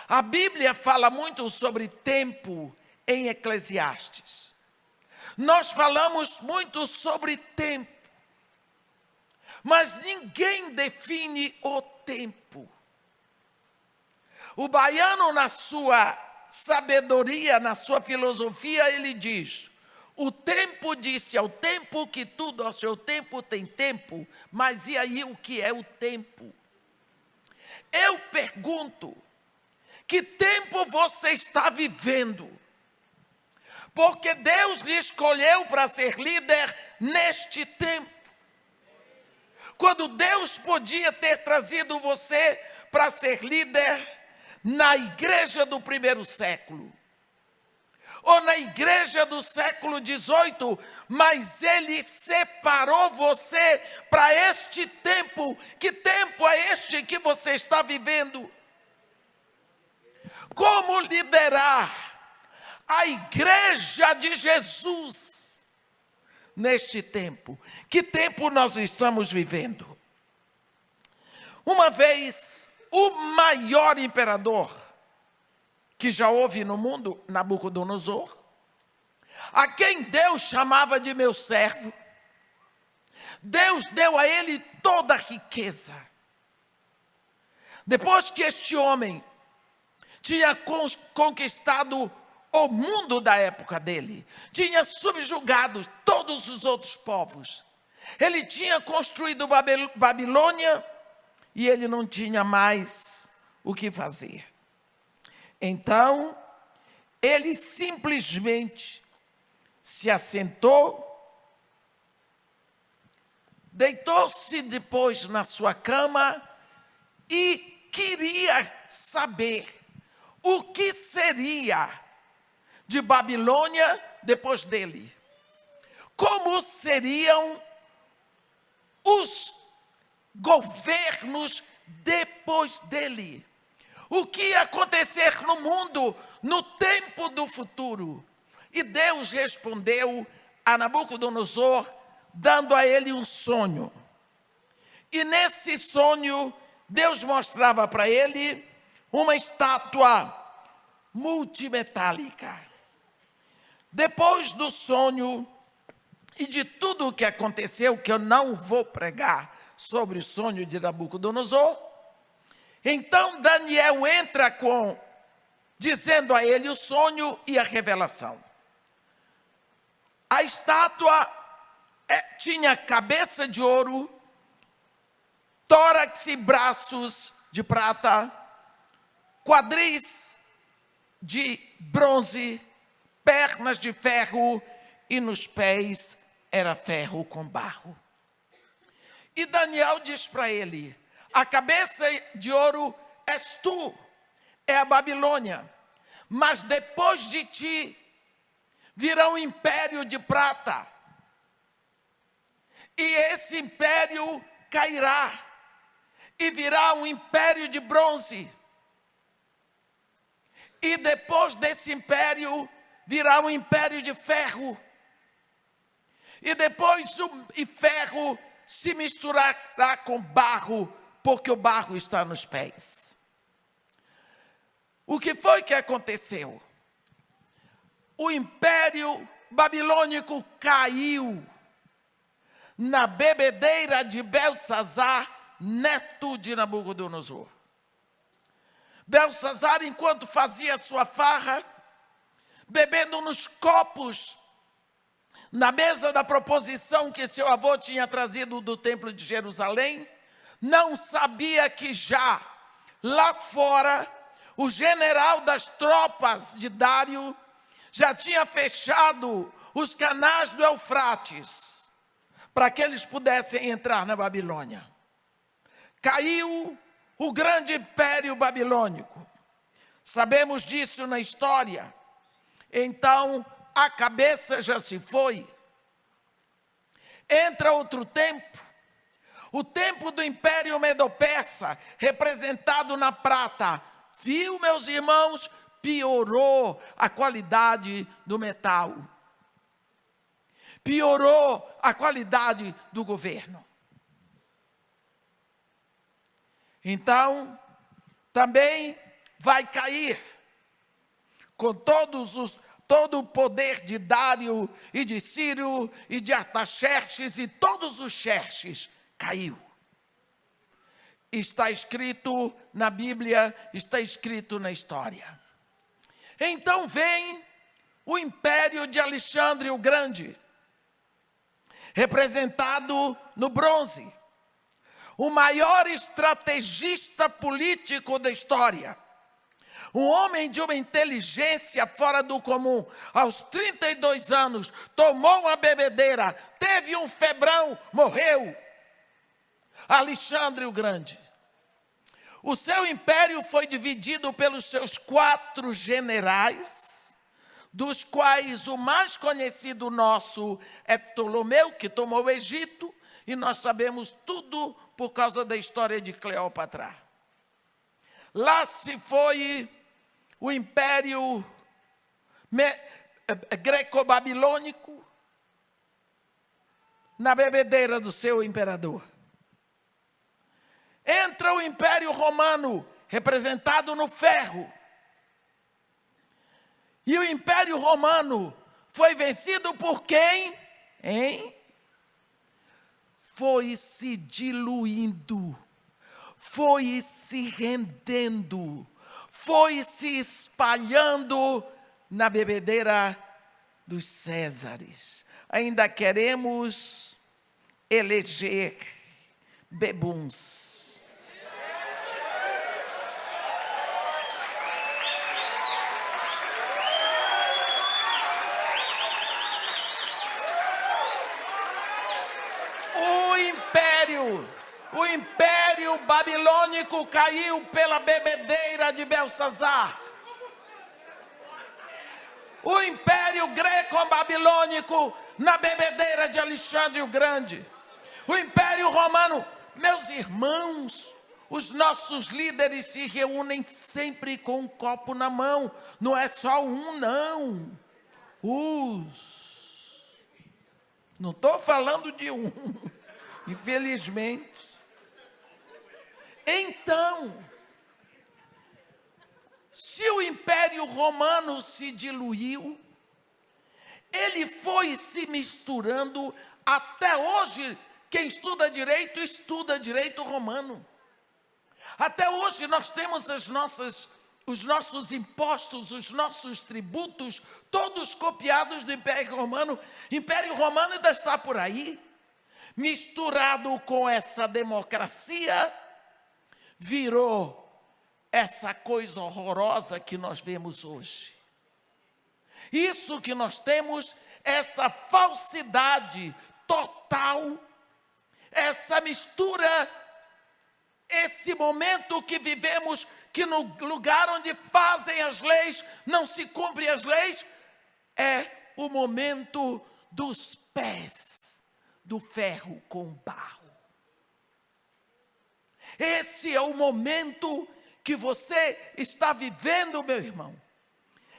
A Bíblia fala muito sobre tempo em Eclesiastes. Nós falamos muito sobre tempo, mas ninguém define o tempo. O baiano, na sua sabedoria, na sua filosofia, ele diz: o tempo disse ao tempo que tudo ao seu tempo tem tempo, mas e aí o que é o tempo? Eu pergunto: que tempo você está vivendo? Porque Deus lhe escolheu para ser líder neste tempo. Quando Deus podia ter trazido você para ser líder na igreja do 1º século, ou na igreja do século XVIII, mas Ele separou você para este tempo. Que tempo é este que você está vivendo? Como liderar a igreja de Jesus neste tempo. Que tempo nós estamos vivendo? Uma vez, o maior imperador que já houve no mundo, Nabucodonosor, a quem Deus chamava de meu servo, Deus deu a ele toda a riqueza. Depois que este homem tinha conquistado o mundo da época dele, tinha subjugado todos os outros povos, ele tinha construído Babilônia e ele não tinha mais o que fazer. Então, ele simplesmente se assentou, deitou-se depois na sua cama e queria saber o que seria de Babilônia depois dele. Como seriam os governos depois dele? O que ia acontecer no mundo no tempo do futuro? E Deus respondeu a Nabucodonosor, dando a ele um sonho. E nesse sonho, Deus mostrava para ele uma estátua multimetálica. Depois do sonho e de tudo o que aconteceu, que eu não vou pregar sobre o sonho de Nabucodonosor, então Daniel entra dizendo a ele o sonho e a revelação. A estátua tinha cabeça de ouro, tórax e braços de prata, quadris de bronze, pernas de ferro e nos pés era ferro com barro. E Daniel diz para ele: a cabeça de ouro és tu, é a Babilônia, mas depois de ti virá um império de prata, e esse império cairá, e virá um império de bronze, e depois desse império virá um império de ferro, e depois o ferro se misturará com barro, porque o barro está nos pés. O que foi que aconteceu? O império babilônico caiu na bebedeira de Belsazar, neto de Nabucodonosor. Belsazar, enquanto fazia sua farra, bebendo nos copos, na mesa da proposição que seu avô tinha trazido do templo de Jerusalém, não sabia que já lá fora, o general das tropas de Dário já tinha fechado os canais do Eufrates para que eles pudessem entrar na Babilônia. Caiu o grande império babilônico. Sabemos disso na história. Então, a cabeça já se foi. Entra outro tempo. O tempo do Império Medo-Persa, representado na prata. Viu, meus irmãos? Piorou a qualidade do metal. Piorou a qualidade do governo. Então, também vai cair com todo o poder de Dário e de Ciro e de Artaxerxes e todos os Xerxes caiu. Está escrito na Bíblia, está escrito na história. Então vem o império de Alexandre o Grande, representado no bronze. O maior estrategista político da história. Um homem de uma inteligência fora do comum. Aos 32 anos, tomou uma bebedeira, teve um febrão, morreu. Alexandre o Grande. O seu império foi dividido pelos seus 4 generais, dos quais o mais conhecido nosso é Ptolomeu, que tomou o Egito, e nós sabemos tudo por causa da história de Cleópatra. Lá se foi o império greco-babilônico na bebedeira do seu imperador. Entra o Império Romano, representado no ferro. E o Império Romano foi vencido por quem? Foi se diluindo, foi se rendendo, foi se espalhando na bebedeira dos Césares. Ainda queremos eleger bebuns. O Império Babilônico caiu pela bebedeira de Belsazar. O Império Greco-Babilônico na bebedeira de Alexandre o Grande. O Império Romano. Meus irmãos, os nossos líderes se reúnem sempre com um copo na mão. Não é só um, não. Não estou falando de um, infelizmente. Então, se o Império Romano se diluiu, ele foi se misturando. Até hoje, quem estuda direito romano. Até hoje nós temos os nossos impostos, os nossos tributos, todos copiados do Império Romano. O Império Romano ainda está por aí, misturado com essa democracia, virou essa coisa horrorosa que nós vemos hoje. Isso que nós temos, essa falsidade total, essa mistura, esse momento que vivemos, que no lugar onde fazem as leis, não se cumprem as leis, é o momento dos pés do ferro com barro. Esse é o momento que você está vivendo, meu irmão.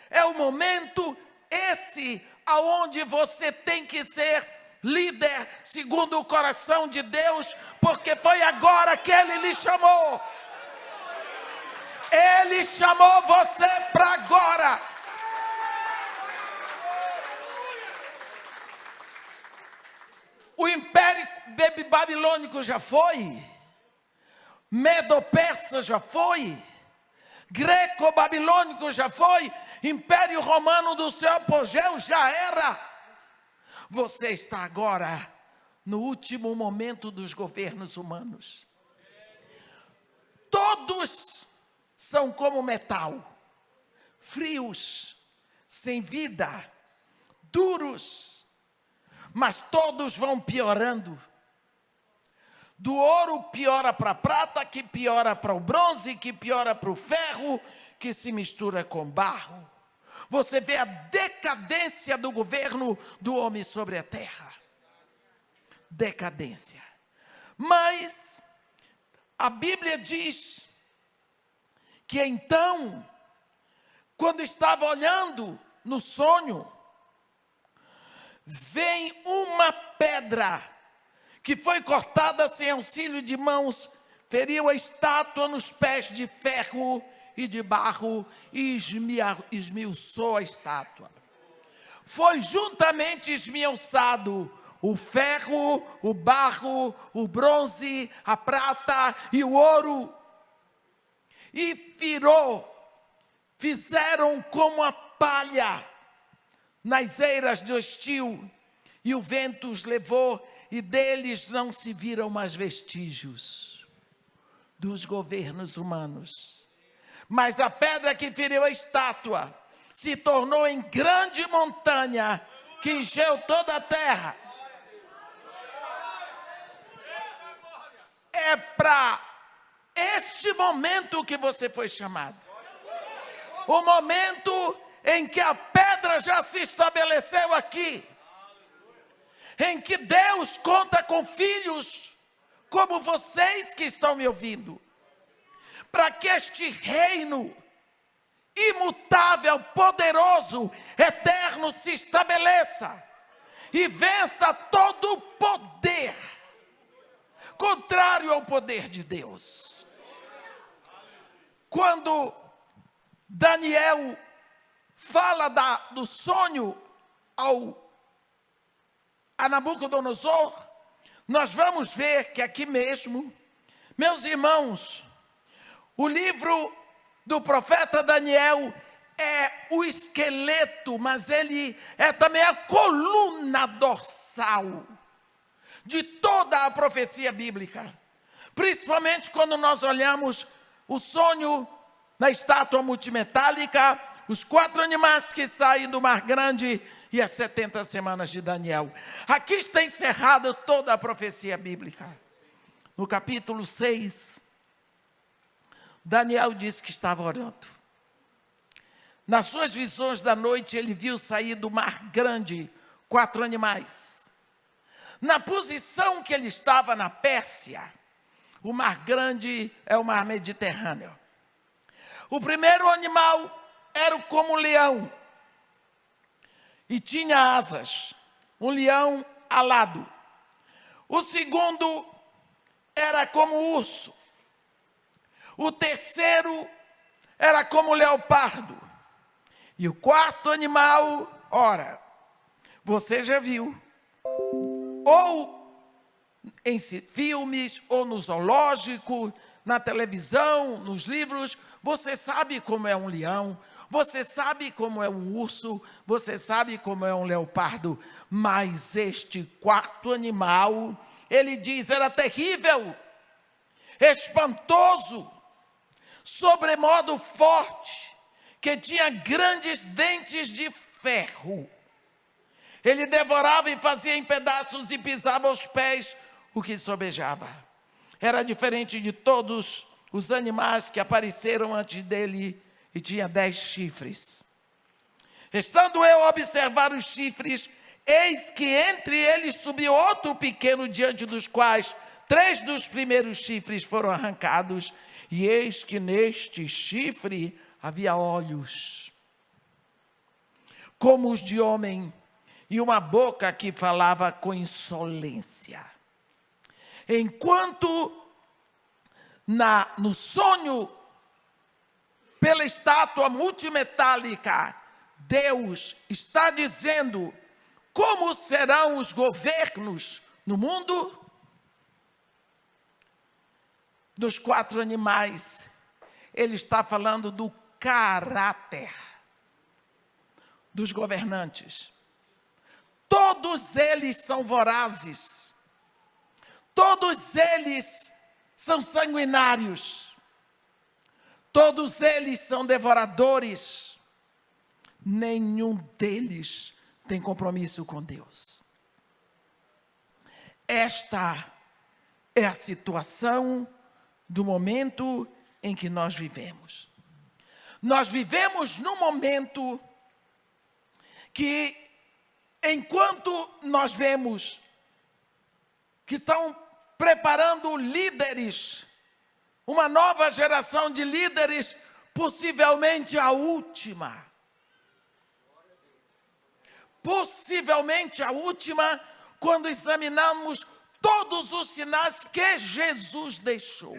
É o momento esse aonde você tem que ser líder segundo o coração de Deus, porque foi agora que Ele lhe chamou. Ele chamou você para agora. O Império Babilônico já foi. Medo-Persa já foi, Greco-Babilônico já foi, Império Romano do seu apogeu já era. Você está agora no último momento dos governos humanos. Todos são como metal, frios, sem vida, duros, mas todos vão piorando. Do ouro piora para a prata, que piora para o bronze, que piora para o ferro, que se mistura com barro. Você vê a decadência do governo do homem sobre a terra. Decadência. Mas a Bíblia diz que então, quando estava olhando no sonho, vem uma pedra que foi cortada sem auxílio de mãos, feriu a estátua nos pés de ferro e de barro e esmiuçou a estátua. Foi juntamente esmiuçado o ferro, o barro, o bronze, a prata e o ouro. E fizeram como a palha nas eiras de estio, e o vento os levou, e deles não se viram mais vestígios dos governos humanos. Mas a pedra que feriu a estátua se tornou em grande montanha que encheu toda a terra. É para este momento que você foi chamado. O momento em que a pedra já se estabeleceu aqui. Em que Deus conta com filhos como vocês que estão me ouvindo, para que este reino imutável, poderoso, eterno se estabeleça e vença todo o poder contrário ao poder de Deus. Quando Daniel fala do sonho a Nabucodonosor, nós vamos ver que aqui mesmo, meus irmãos, o livro do profeta Daniel é o esqueleto, mas ele é também a coluna dorsal de toda a profecia bíblica. Principalmente quando nós olhamos o sonho na estátua multimetálica, os 4 animais que saem do mar grande e as 70 semanas de Daniel. Aqui está encerrada toda a profecia bíblica. No capítulo 6, Daniel disse que estava orando. Nas suas visões da noite, ele viu sair do mar grande 4 animais. Na posição que ele estava na Pérsia, o mar grande é o mar Mediterrâneo. O primeiro animal era como um leão e tinha asas, um leão alado. O segundo era como urso. O terceiro era como leopardo. E o quarto animal, ora, você já viu, ou em filmes, ou no zoológico, na televisão, nos livros, você sabe como é um leão, você sabe como é um urso, você sabe como é um leopardo, mas este quarto animal, ele diz, era terrível, espantoso, sobremodo forte, que tinha grandes dentes de ferro. Ele devorava e fazia em pedaços e pisava aos pés o que sobejava. Era diferente de todos os animais que apareceram antes dele e tinha 10 chifres. Estando eu a observar os chifres, eis que entre eles subiu outro pequeno, diante dos quais 3 dos primeiros chifres foram arrancados, e eis que neste chifre havia olhos, como os de homem, e uma boca que falava com insolência. Enquanto no sonho, pela estátua multimetálica, Deus está dizendo como serão os governos no mundo, dos 4 animais, ele está falando do caráter dos governantes. Todos eles são vorazes, todos eles são sanguinários, todos eles são devoradores, nenhum deles tem compromisso com Deus. Esta é a situação do momento em que nós vivemos. Nós vivemos num momento que, enquanto nós vemos que estão preparando líderes, uma nova geração de líderes, possivelmente a última. Possivelmente a última, quando examinamos todos os sinais que Jesus deixou.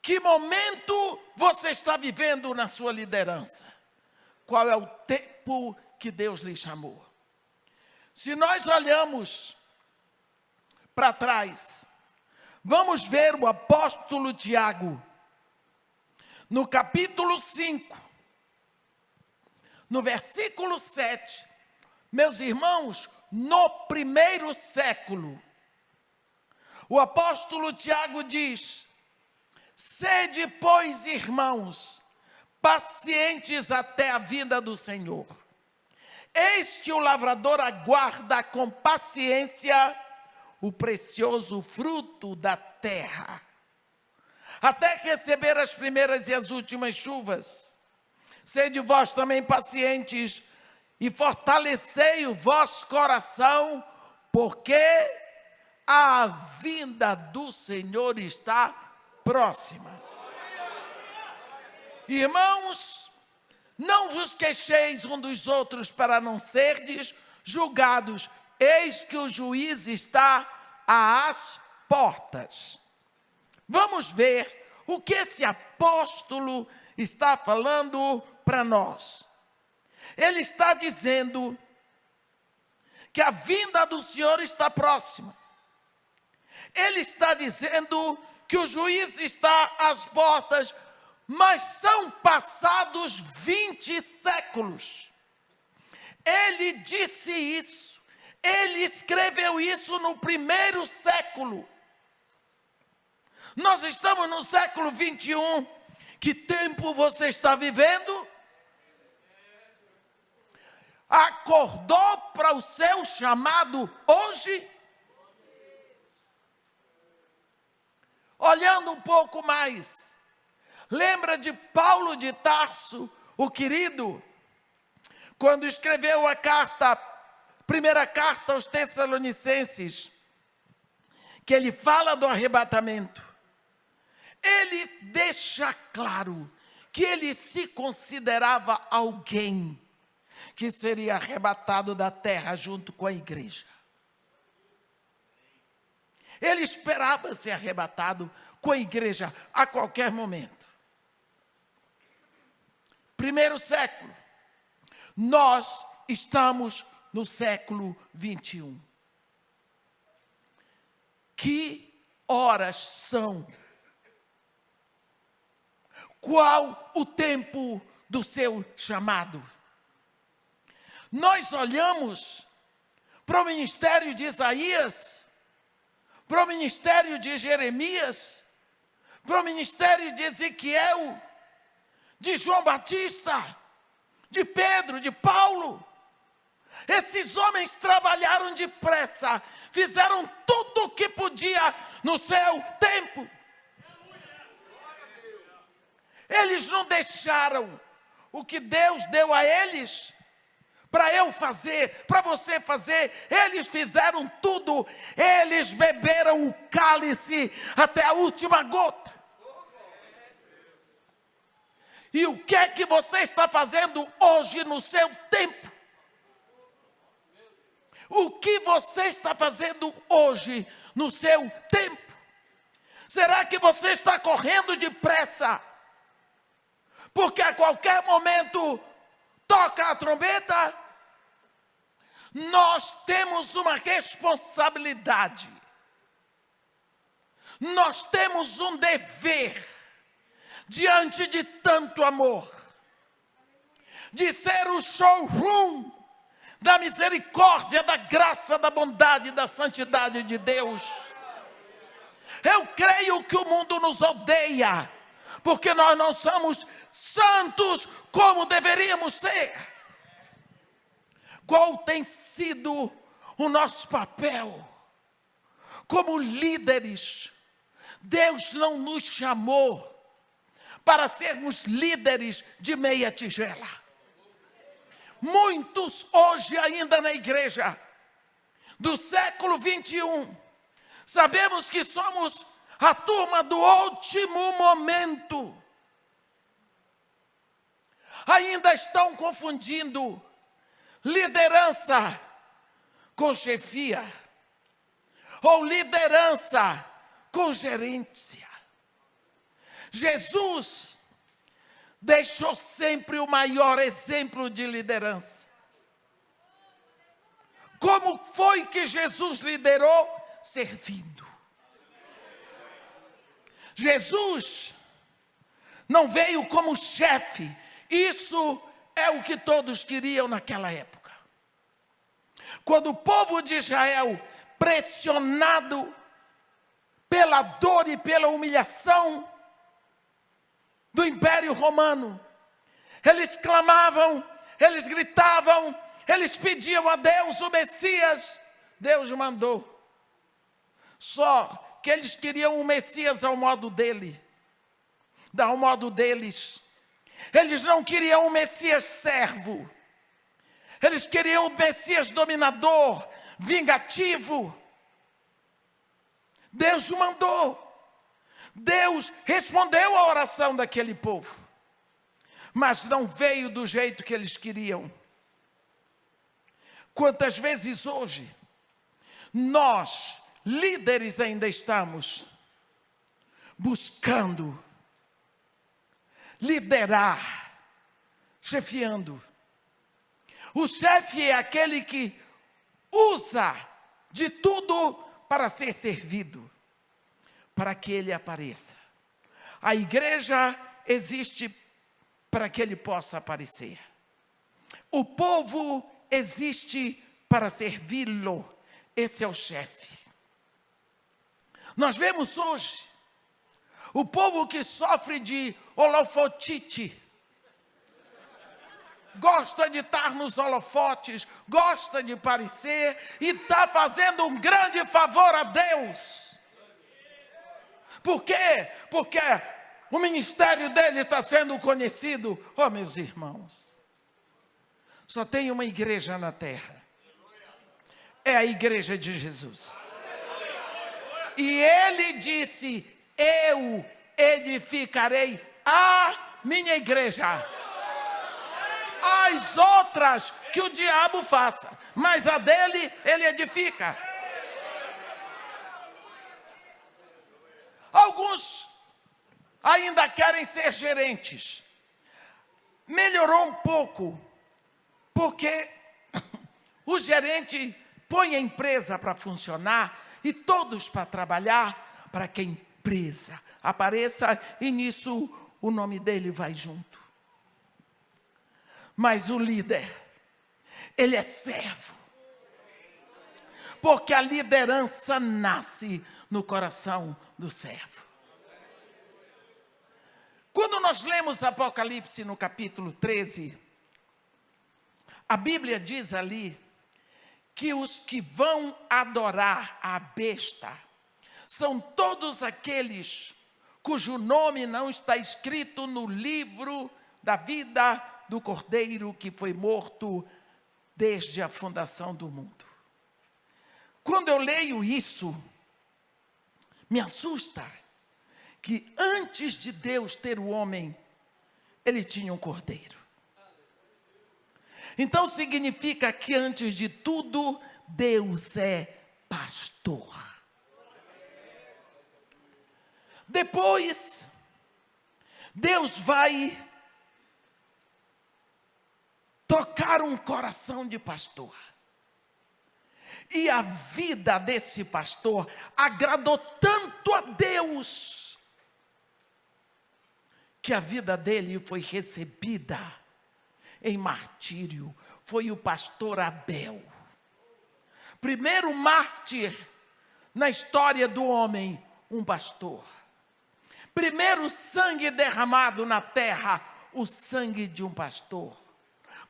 Que momento você está vivendo na sua liderança? Qual é o tempo que Deus lhe chamou? Se nós olhamos para trás, vamos ver o apóstolo Tiago, no capítulo 5, no versículo 7, meus irmãos, no primeiro século, o apóstolo Tiago diz: sede, pois, irmãos, pacientes até a vinda do Senhor. Eis que o lavrador aguarda com paciência o precioso fruto da terra, até receber as primeiras e as últimas chuvas. Sede vós também pacientes e fortalecei o vosso coração, porque a vinda do Senhor está próxima. Irmãos, não vos queixeis um dos outros para não serdes julgados. Eis que o juiz está às portas. Vamos ver o que esse apóstolo está falando para nós. Ele está dizendo que a vinda do Senhor está próxima. Ele está dizendo que o juiz está às portas, mas são passados 20 séculos. Ele disse isso, ele escreveu isso no 1º século. Nós estamos no século 21. Que tempo você está vivendo? Acordou para o seu chamado hoje? Olhando um pouco mais, lembra de Paulo de Tarso, o querido, quando escreveu a primeira carta aos Tessalonicenses, que ele fala do arrebatamento. Ele deixa claro que ele se considerava alguém que seria arrebatado da terra junto com a igreja. Ele esperava ser arrebatado com a igreja a qualquer momento. 1º século. Nós estamos no século 21. Que horas são? Qual o tempo do seu chamado? Nós olhamos para o ministério de Isaías, para o ministério de Jeremias, para o ministério de Ezequiel, de João Batista, de Pedro, de Paulo. Esses homens trabalharam depressa, fizeram tudo o que podia no seu tempo. Eles não deixaram o que Deus deu a eles para eu fazer, para você fazer. Eles fizeram tudo. Eles beberam o cálice até a última gota. E o que é que você está fazendo hoje no seu tempo? O que você está fazendo hoje no seu tempo? Será que você está correndo depressa? Porque a qualquer momento toca a trombeta? Nós temos uma responsabilidade. Nós temos um dever diante de tanto amor, de ser o showroom da misericórdia, da graça, da bondade, da santidade de Deus. Eu creio que o mundo nos odeia, porque nós não somos santos como deveríamos ser. Qual tem sido o nosso papel como líderes? Deus não nos chamou para sermos líderes de meia tigela. Muitos hoje ainda na igreja do século 21, sabemos que somos a turma do último momento. Ainda estão confundindo liderança com chefia, ou liderança com gerência. Jesus deixou sempre o maior exemplo de liderança. Como foi que Jesus liderou? Servindo. Jesus não veio como chefe. Isso é o que todos queriam naquela época. Quando o povo de Israel, pressionado pela dor e pela humilhação do Império Romano, eles clamavam, eles gritavam, eles pediam a Deus o Messias. Deus mandou. Só que eles queriam o Messias ao modo dele, ao modo deles. Eles não queriam o Messias servo. Eles queriam o Messias dominador, vingativo. Deus mandou. Deus respondeu à oração daquele povo. mas não veio do jeito que eles queriam. Quantas vezes hoje nós, líderes, ainda estamos buscando liderar, chefiando. O chefe é aquele que usa de tudo para ser servido, para que ele apareça. A igreja existe para que ele possa aparecer. O povo existe para servi-lo. Esse é o chefe. Nós vemos hoje o povo que sofre de holofotite. Gosta de estar nos holofotes, gosta de parecer e está fazendo um grande favor a Deus. Por quê? Porque o ministério dele está sendo conhecido. Oh, meus irmãos, só tem uma igreja na terra. É a igreja de Jesus. E ele disse: eu edificarei a minha igreja. As outras que o diabo faça, mas a dele ele edifica. Alguns ainda querem ser gerentes. Melhorou um pouco, porque o gerente põe a empresa para funcionar e todos para trabalhar, para que a empresa apareça e nisso o nome dele vai junto. Mas o líder, ele é servo. Porque a liderança nasce no coração do servo. Quando nós lemos Apocalipse no capítulo 13, a Bíblia diz ali que os que vão adorar a besta são todos aqueles cujo nome não está escrito no livro da vida do Cordeiro que foi morto desde a fundação do mundo. Quando eu leio isso, me assusta que antes de Deus ter o homem, ele tinha um cordeiro. Então significa que antes de tudo, Deus é pastor. Depois, Deus vai tocar um coração de pastor. E a vida desse pastor agradou tanto a Deus, que a vida dele foi recebida em martírio. Foi o pastor Abel. Primeiro mártir na história do homem, um pastor. Primeiro sangue derramado na terra, o sangue de um pastor.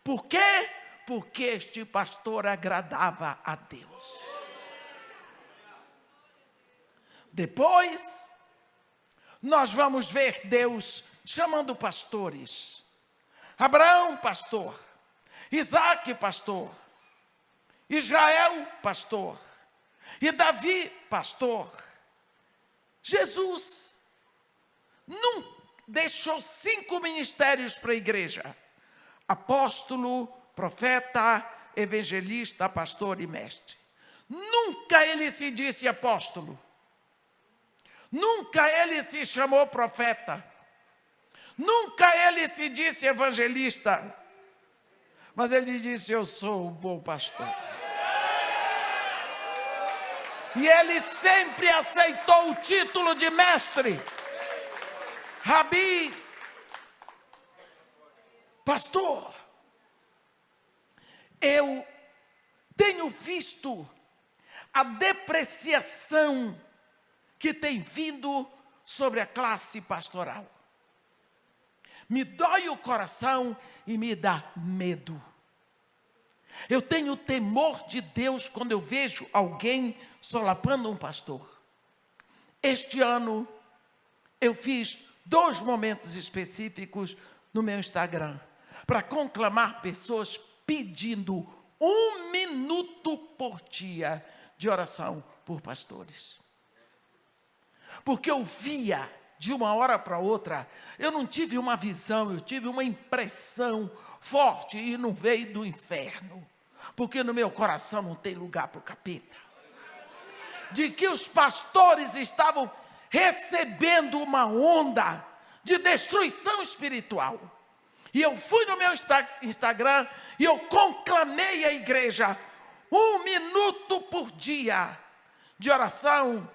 Por quê? Porque este pastor agradava a Deus. Depois, nós vamos ver Deus chamando pastores. Abraão, pastor. Isaac, pastor. Israel, pastor. E Davi, pastor. Jesus não deixou 5 ministérios para a igreja: apóstolo, profeta, evangelista, pastor e mestre. Nunca ele se disse apóstolo. Nunca ele se chamou profeta. Nunca ele se disse evangelista. Mas ele disse: eu sou o bom pastor. E ele sempre aceitou o título de mestre, rabi, pastor. Eu tenho visto a depreciação que tem vindo sobre a classe pastoral. Me dói o coração e me dá medo. Eu tenho temor de Deus quando eu vejo alguém solapando um pastor. Este ano, eu fiz 2 momentos específicos no meu Instagram para conclamar pessoas pedindo 1 minuto por dia de oração por pastores. Porque eu via de uma hora para outra, eu não tive uma visão, eu tive uma impressão forte e não veio do inferno, porque no meu coração não tem lugar para o capeta, de que os pastores estavam recebendo uma onda de destruição espiritual. E eu fui no meu Instagram e eu conclamei a igreja 1 minuto por dia de oração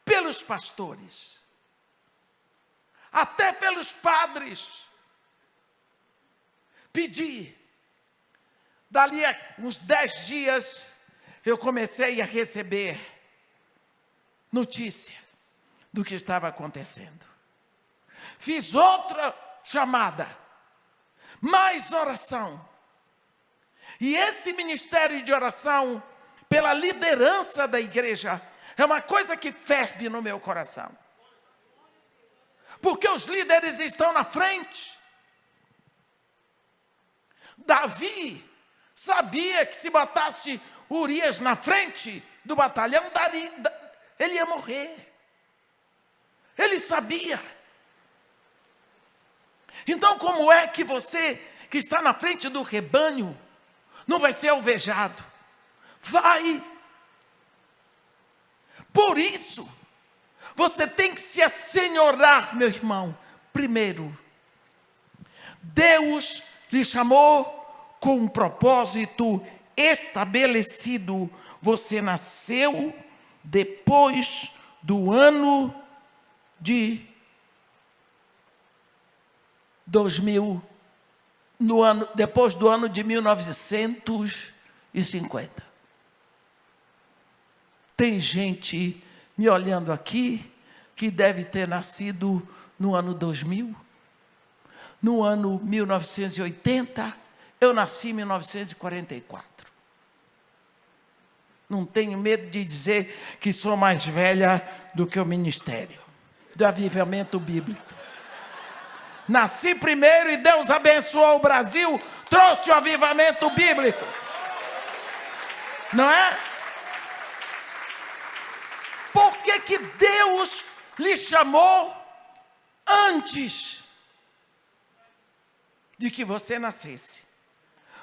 pelos pastores, até pelos padres. Pedi. Dali a uns 10 dias, eu comecei a receber notícias do que estava acontecendo. Fiz outra chamada, mais oração. E esse ministério de oração, pela liderança da igreja, é uma coisa que ferve no meu coração. Porque os líderes estão na frente. Davi sabia que se botasse Urias na frente do batalhão, ele ia morrer. Ele sabia. Então, como é que você, que está na frente do rebanho, não vai ser alvejado? Vai. Por isso, você tem que se assenhorar, meu irmão. Primeiro, Deus lhe chamou com um propósito estabelecido. Você nasceu depois do ano de 2000, depois do ano de 1950. Tem gente me olhando aqui que deve ter nascido no ano 2000, no ano 1980, eu nasci em 1944. Não tenho medo de dizer que sou mais velha do que o ministério do avivamento bíblico. Nasci primeiro e Deus abençoou o Brasil, trouxe o avivamento bíblico. Não é? Por que Deus lhe chamou antes de que você nascesse?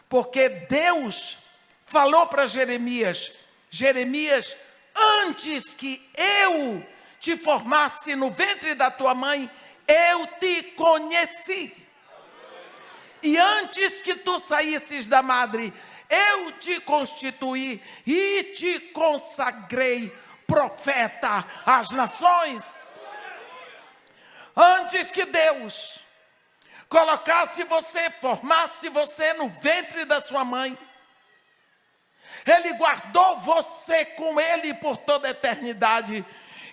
Porque Deus falou para Jeremias: Jeremias, antes que eu te formasse no ventre da tua mãe, eu te conheci. E antes que tu saísses da madre, eu te constituí e te consagrei profeta às nações. Antes que Deus colocasse você, formasse você no ventre da sua mãe, Ele guardou você com Ele por toda a eternidade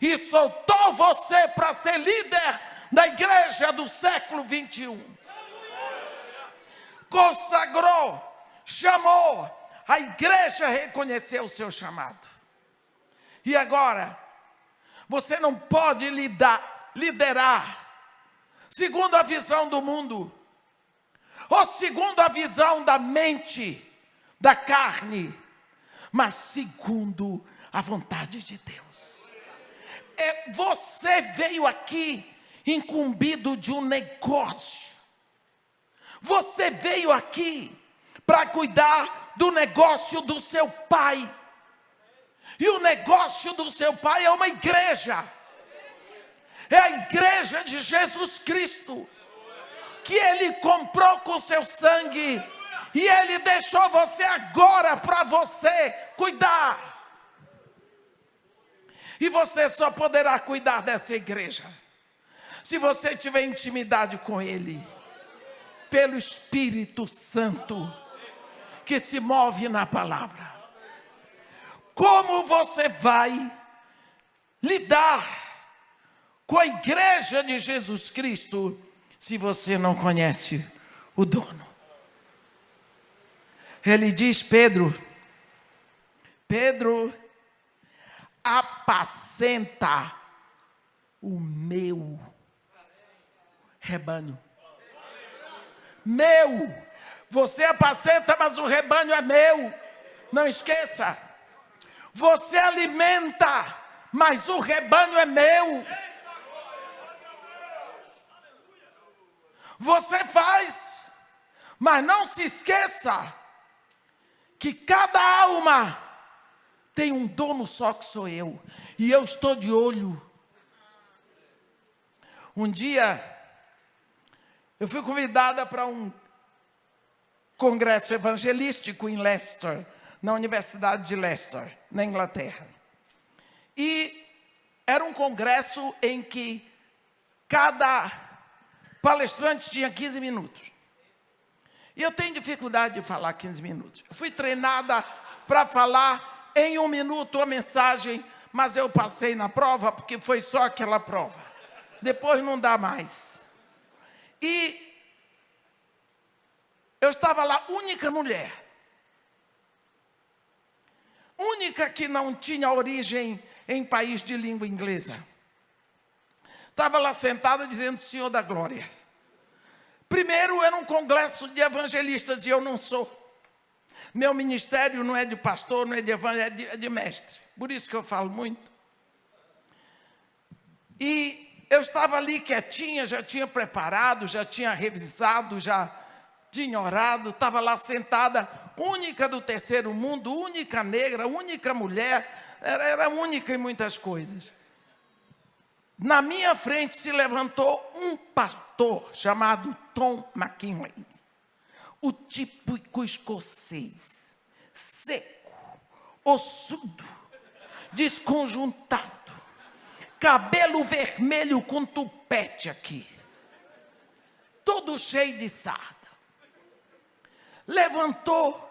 e soltou você para ser líder da igreja do século 21. Consagrou, chamou, a igreja reconheceu o seu chamado. E agora, você não pode liderar segundo a visão do mundo, ou segundo a visão da mente, da carne, mas segundo a vontade de Deus. Você veio aqui incumbido de um negócio. Você veio aqui para cuidar do negócio do seu pai. E o negócio do seu pai é uma igreja. É a igreja de Jesus Cristo, que Ele comprou com seu sangue, e Ele deixou você agora para você cuidar. E você só poderá cuidar dessa igreja se você tiver intimidade com Ele, pelo Espírito Santo, que se move na palavra. Como você vai lidar com a igreja de Jesus Cristo se você não conhece o dono? Ele diz: Pedro, apacenta o meu rebanho. Meu, você apacenta, mas o rebanho é meu. Não esqueça. Você alimenta, mas o rebanho é meu. Você faz, mas não se esqueça que cada alma tem um dono só, que sou eu. E eu estou de olho. Um dia, eu fui convidada para um congresso evangelístico em Leicester, na Universidade de Leicester, na Inglaterra. E era um congresso em que cada palestrante tinha 15 minutos. E eu tenho dificuldade de falar 15 minutos. Eu fui treinada para falar em 1 minuto a mensagem, mas eu passei na prova porque foi só aquela prova. Depois não dá mais. E eu estava lá, única mulher. Única que não tinha origem em país de língua inglesa. Estava lá sentada dizendo: Senhor da glória. Primeiro, era um congresso de evangelistas e eu não sou. Meu ministério não é de pastor, não é de evangelista, é de mestre. Por isso que eu falo muito. E eu estava ali quietinha, já tinha preparado, já tinha revisado, já tinha orado. Estava lá sentada, única do terceiro mundo, única negra, única mulher. Era única em muitas coisas. Na minha frente se levantou um pastor chamado Tom McKinley. O típico escocês, seco, ossudo, desconjuntado, cabelo vermelho com tupete aqui, todo cheio de sarda. Levantou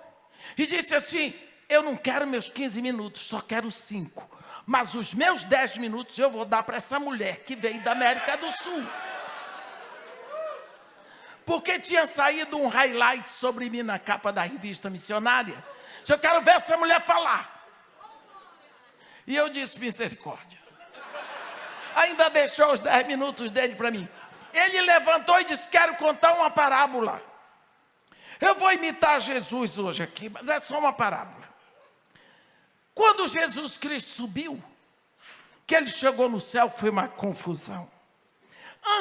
e disse assim: eu não quero meus 15 minutos, só quero 5. Mas os meus 10 minutos eu vou dar para essa mulher que veio da América do Sul. Porque tinha saído um highlight sobre mim na capa da revista missionária. Eu quero ver essa mulher falar. E eu disse: misericórdia. Ainda deixou os 10 minutos dele para mim. Ele levantou e disse: quero contar uma parábola. Eu vou imitar Jesus hoje aqui, mas é só uma parábola. Quando Jesus Cristo subiu, que ele chegou no céu, foi uma confusão.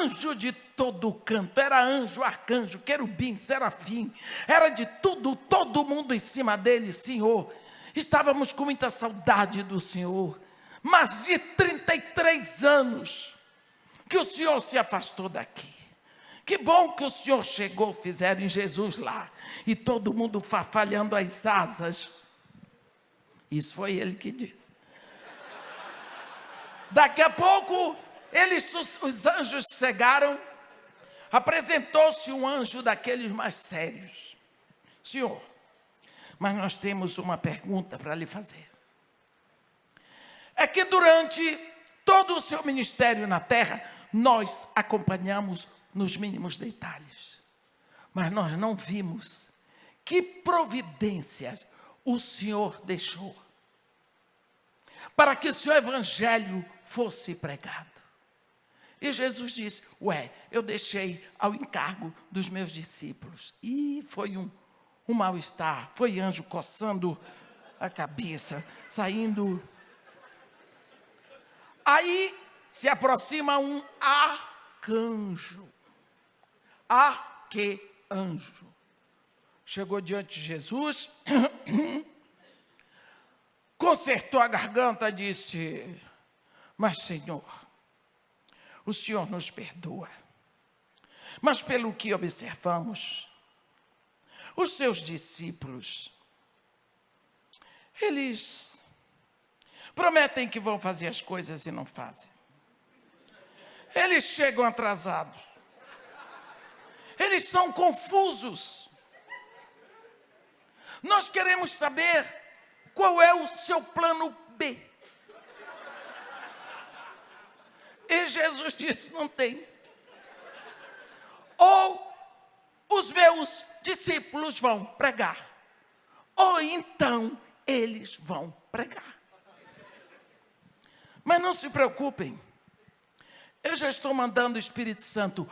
Anjo de todo canto, era anjo, arcanjo, querubim, serafim, era de tudo, todo mundo em cima dele. Senhor, estávamos com muita saudade do Senhor. Mais de 33 anos que o Senhor se afastou daqui. Que bom que o Senhor chegou, fizeram em Jesus lá, e todo mundo farfalhando as asas. Isso foi ele que disse. Daqui a pouco, os anjos chegaram. Apresentou-se um anjo daqueles mais sérios. Senhor, mas nós temos uma pergunta para lhe fazer. É que durante todo o seu ministério na terra, nós acompanhamos nos mínimos detalhes. Mas nós não vimos que providências o Senhor deixou para que o seu evangelho fosse pregado. E Jesus disse: eu deixei ao encargo dos meus discípulos. E foi um mal-estar, foi anjo coçando a cabeça, saindo. Aí se aproxima um arcanjo. Arqueanjo. Chegou diante de Jesus, consertou a garganta e disse: mas Senhor, o Senhor nos perdoa, mas pelo que observamos, os seus discípulos, eles prometem que vão fazer as coisas e não fazem. Eles chegam atrasados. Eles são confusos. Nós queremos saber qual é o seu plano B. E Jesus disse: não tem. Ou os meus discípulos vão pregar, ou então eles vão pregar. Mas não se preocupem, eu já estou mandando o Espírito Santo.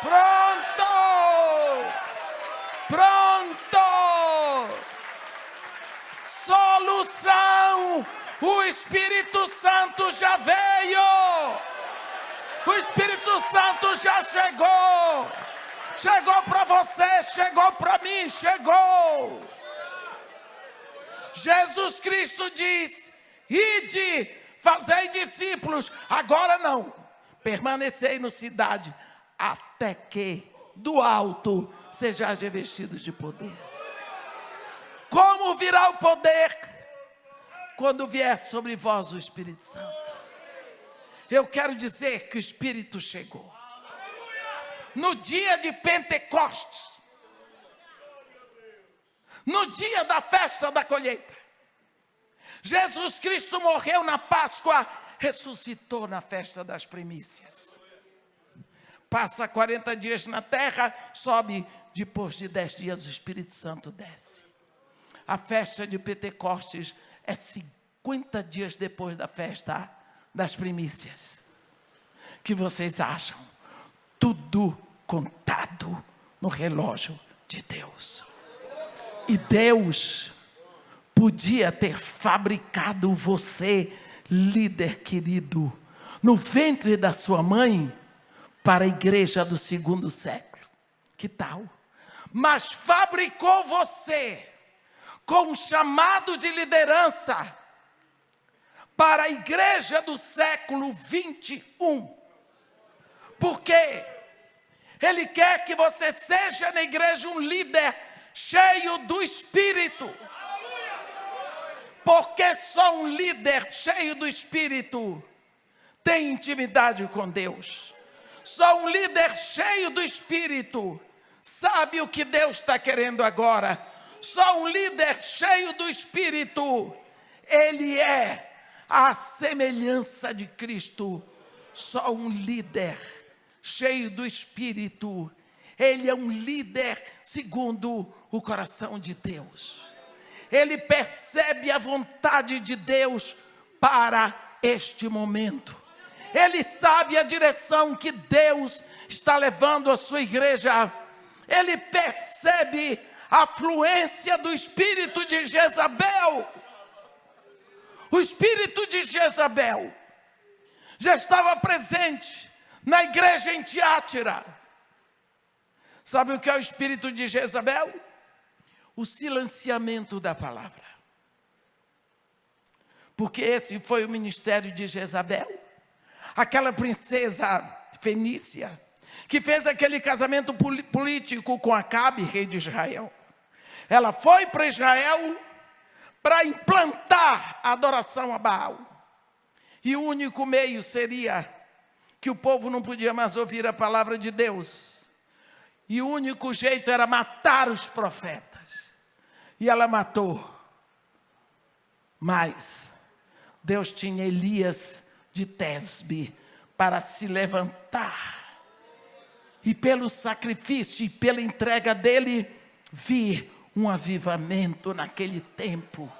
Pronto! Pronto! Solução O Espírito Santo já veio. O Espírito Santo já chegou. Chegou para você, chegou para mim, chegou. Jesus Cristo diz: ide, fazei discípulos. Agora não, permanecei na cidade, até que do alto sejais revestidos de poder. Como virá o poder? Quando vier sobre vós o Espírito Santo. Eu quero dizer que o Espírito chegou. No dia de Pentecostes, no dia da festa da colheita, Jesus Cristo morreu na Páscoa, ressuscitou na festa das primícias. Passa 40 dias na terra, sobe, depois de 10 dias o Espírito Santo desce. A festa de Pentecostes é 50 dias depois da festa das primícias. Que vocês acham? Tudo contado no relógio de Deus. E Deus podia ter fabricado você, líder querido, no ventre da sua mãe, para a igreja do 2º século. Que tal? Mas fabricou você com um chamado de liderança para a igreja do século 21. Porque Ele quer que você seja na igreja um líder cheio do Espírito. Porque só um líder cheio do Espírito tem intimidade com Deus. Só um líder cheio do Espírito sabe o que Deus está querendo agora. Só um líder cheio do Espírito, ele é a semelhança de Cristo. Só um líder cheio do Espírito, ele é um líder segundo o coração de Deus. Ele percebe a vontade de Deus para este momento. Ele sabe a direção que Deus está levando a sua igreja. Ele percebe a fluência do espírito de Jezabel. O espírito de Jezabel já estava presente na igreja em Tiátira. Sabe o que é o espírito de Jezabel? O silenciamento da palavra. Porque esse foi o ministério de Jezabel. Aquela princesa fenícia, que fez aquele casamento político com Acabe, rei de Israel. Ela foi para Israel para implantar a adoração a Baal. E o único meio seria que o povo não podia mais ouvir a palavra de Deus. E o único jeito era matar os profetas. E ela matou. Mas Deus tinha Elias de Tesbe para se levantar. E pelo sacrifício e pela entrega dele, vir um avivamento naquele tempo.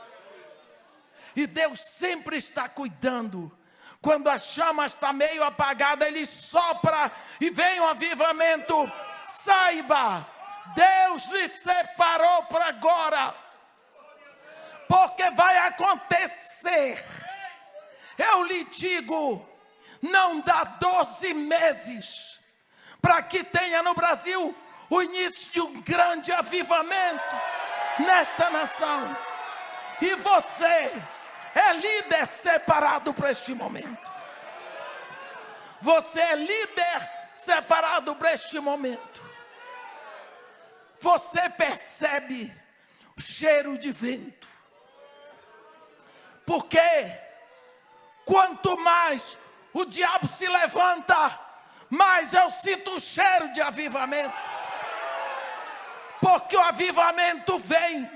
E Deus sempre está cuidando. Quando a chama está meio apagada, Ele sopra e vem um avivamento. Saiba, Deus lhe separou para agora. Porque vai acontecer. Eu lhe digo, não dá 12 meses para que tenha no Brasil o início de um grande avivamento nesta nação. E você é líder separado para este momento. Você é líder separado para este momento. Você percebe o cheiro de vento. Porque quanto mais o diabo se levanta, mais eu sinto o cheiro de avivamento. Porque o avivamento vem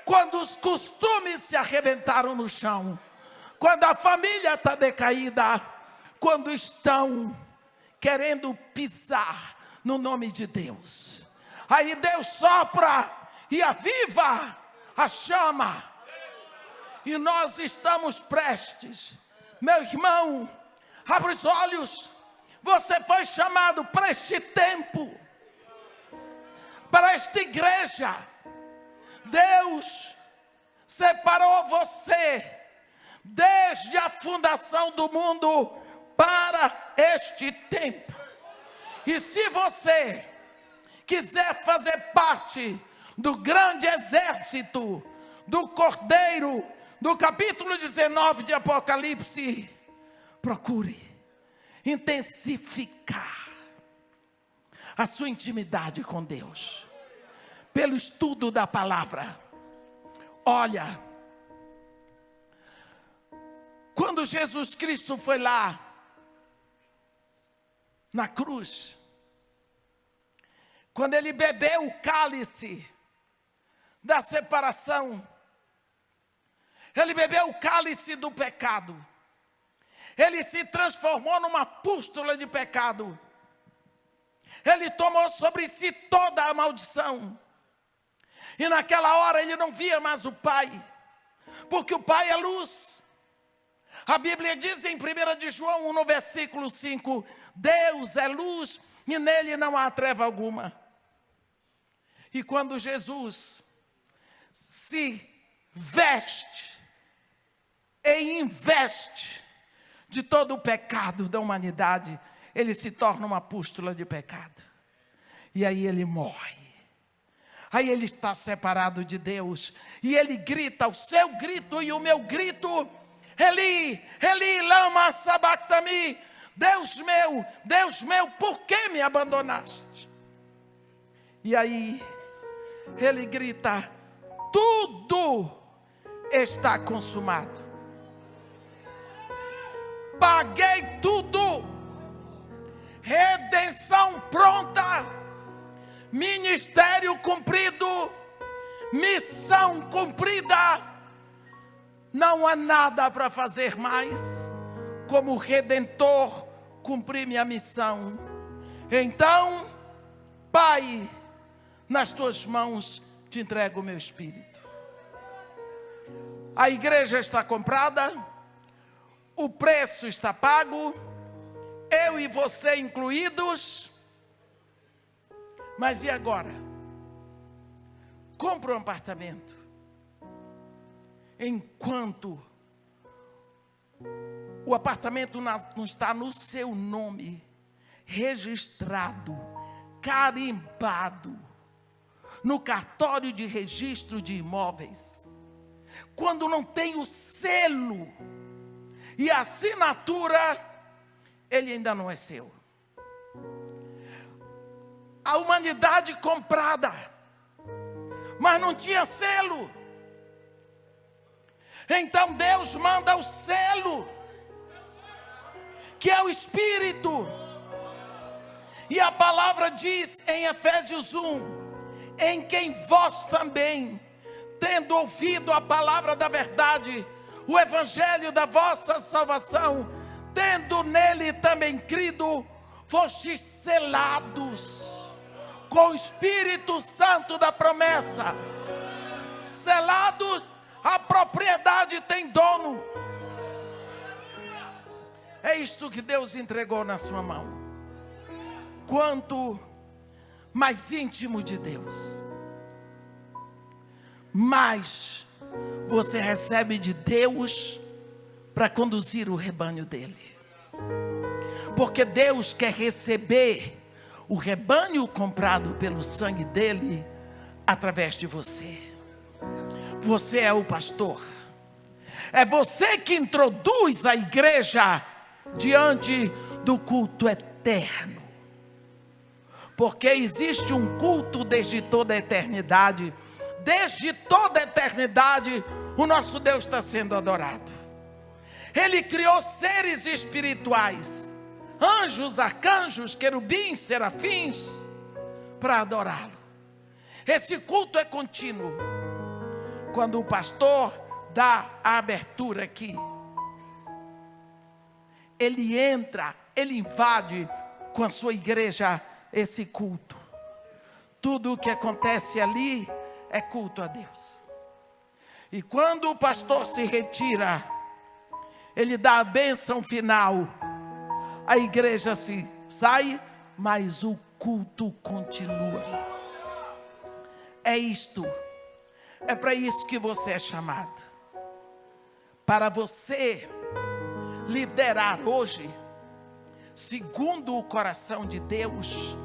quando os costumes se arrebentaram no chão, quando a família está decaída, quando estão querendo pisar no nome de Deus. Aí Deus sopra e aviva a chama. E nós estamos prestes. Meu irmão, abre os olhos. Você foi chamado para este tempo, para esta igreja. Deus separou você desde a fundação do mundo para este tempo. E se você quiser fazer parte do grande exército do Cordeiro, do capítulo 19 de Apocalipse, procure intensificar a sua intimidade com Deus, pelo estudo da palavra. Olha, quando Jesus Cristo foi lá na cruz, quando ele bebeu o cálice da separação, ele bebeu o cálice do pecado, ele se transformou numa pústula de pecado, ele tomou sobre si toda a maldição, e naquela hora ele não via mais o Pai, porque o Pai é luz. A Bíblia diz em 1 de João 1, no versículo 5, Deus é luz e nele não há treva alguma. E quando Jesus se veste e investe de todo o pecado da humanidade, ele se torna uma pústula de pecado. E aí ele morre. Aí ele está separado de Deus. E ele grita, o seu grito e o meu grito, Eli, Eli, lama sabachthani, Deus meu, por que me abandonaste? E aí ele grita, tudo está consumado. Paguei tudo. Redenção pronta. Ministério cumprido. Missão cumprida. Não há nada para fazer mais. Como Redentor, cumprir minha missão. Então, Pai, nas tuas mãos te entrego o meu espírito. A igreja está comprada, o preço está pago, eu e você incluídos. Mas e agora? Compra um apartamento. Enquanto o apartamento não está no seu nome, registrado, carimbado, no cartório de registro de imóveis, quando não tem o selo e a assinatura, ele ainda não é seu. A humanidade comprada, mas não tinha selo. Então Deus manda o selo, que é o Espírito. E a palavra diz em Efésios 1, em quem vós também, tendo ouvido a palavra da verdade, o evangelho da vossa salvação, tendo nele também crido, fostes selados com o Espírito Santo da promessa. Selados, a propriedade tem dono. É isto que Deus entregou na sua mão. Quanto mais íntimo de Deus, mais você recebe de Deus para conduzir o rebanho dele. Porque Deus quer receber o rebanho comprado pelo sangue dele através de você. Você é o pastor. É você que introduz a igreja diante do culto eterno. Porque existe um culto desde toda a eternidade. Desde toda a eternidade, o nosso Deus está sendo adorado. Ele criou seres espirituais, anjos, arcanjos, querubins, serafins, para adorá-lo. Esse culto é contínuo. Quando o pastor dá a abertura aqui, ele entra, ele invade com a sua igreja esse culto. Tudo o que acontece ali é culto a Deus. E quando o pastor se retira, ele dá a bênção final, a igreja se sai, mas o culto continua. É isto, é para isso que você é chamado, para você liderar hoje, segundo o coração de Deus,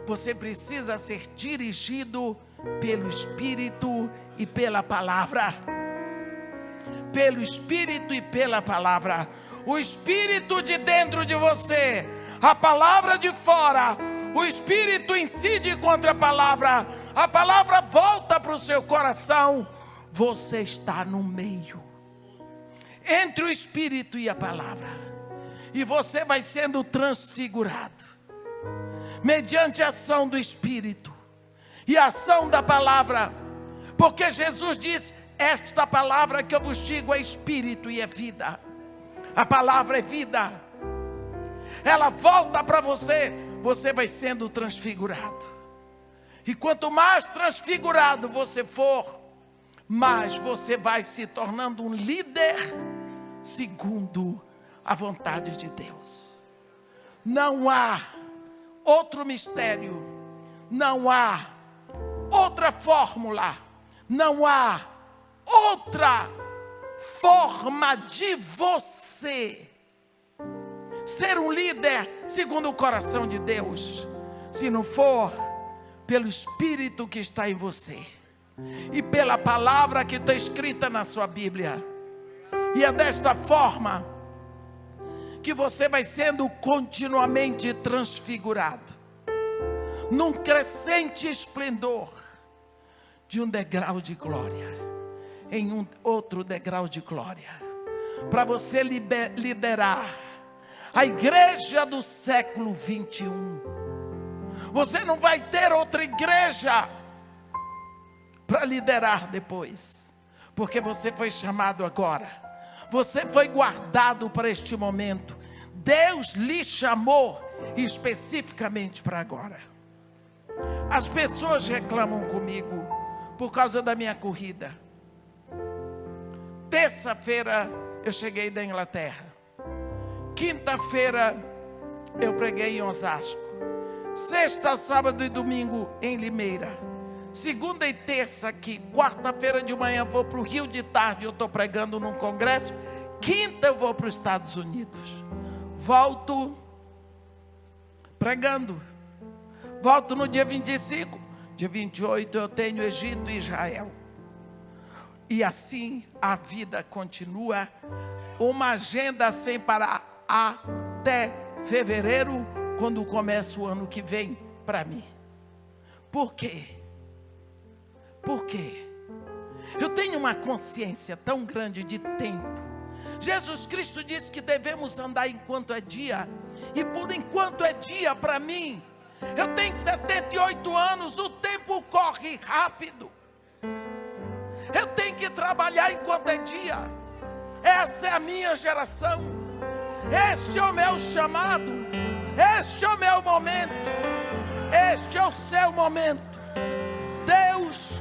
você precisa ser dirigido pelo Espírito e pela palavra. Pelo Espírito e pela palavra. O Espírito de dentro de você, a palavra de fora. O Espírito incide contra a palavra volta para o seu coração. Você está no meio, entre o Espírito e a palavra, e você vai sendo transfigurado, mediante a ação do Espírito e a ação da palavra, porque Jesus diz: esta palavra que eu vos digo é Espírito e é vida. A palavra é vida, ela volta para você, você vai sendo transfigurado, e quanto mais transfigurado você for, mais você vai se tornando um líder segundo a vontade de Deus. Não há outro mistério, não há outra fórmula, não há outra forma de você ser um líder segundo o coração de Deus, se não for pelo Espírito que está em você e pela palavra que está escrita na sua Bíblia. E é desta forma que você vai sendo continuamente transfigurado, num crescente esplendor, de um degrau de glória em um outro degrau de glória, para você liderar a igreja do século 21. Você não vai ter outra igreja para liderar depois, porque você foi chamado agora, você foi guardado para este momento. Deus lhe chamou especificamente para agora. As pessoas reclamam comigo por causa da minha corrida. Terça-feira eu cheguei da Inglaterra, quinta-feira eu preguei em Osasco, sexta, sábado e domingo em Limeira, segunda e terça aqui, quarta-feira de manhã vou para o Rio, de tarde eu estou pregando num congresso, quinta eu vou para os Estados Unidos, volto pregando, volto no dia 25, dia 28 eu tenho Egito e Israel, e assim a vida continua, uma agenda sem parar até fevereiro, quando começa o ano que vem para mim. Por quê? Por quê? Eu tenho uma consciência tão grande de tempo. Jesus Cristo disse que devemos andar enquanto é dia, e por enquanto é dia para mim, eu tenho 78 anos, o tempo corre rápido, eu tenho que trabalhar enquanto é dia. Essa é a minha geração, este é o meu chamado, este é o meu momento, este é o seu momento. Deus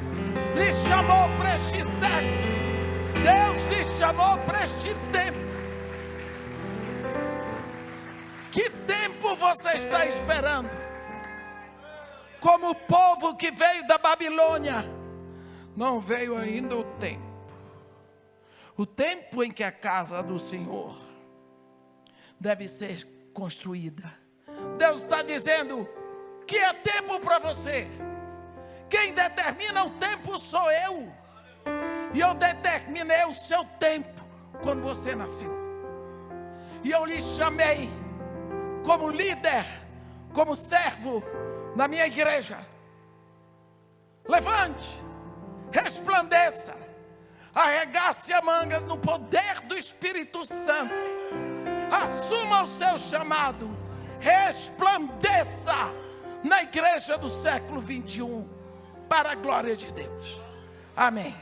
lhe chamou para este século, Deus lhe chamou para este tempo. Que tempo você está esperando? Como o povo que veio da Babilônia, não veio ainda o tempo em que a casa do Senhor deve ser construída. Deus está dizendo que é tempo para você. Quem determina o tempo sou eu, e eu determinei o seu tempo quando você nasceu, e eu lhe chamei como líder, como servo na minha igreja. Levante, resplandeça, arregace a manga no poder do Espírito Santo, assuma o seu chamado, resplandeça na igreja do século 21, para a glória de Deus. Amém.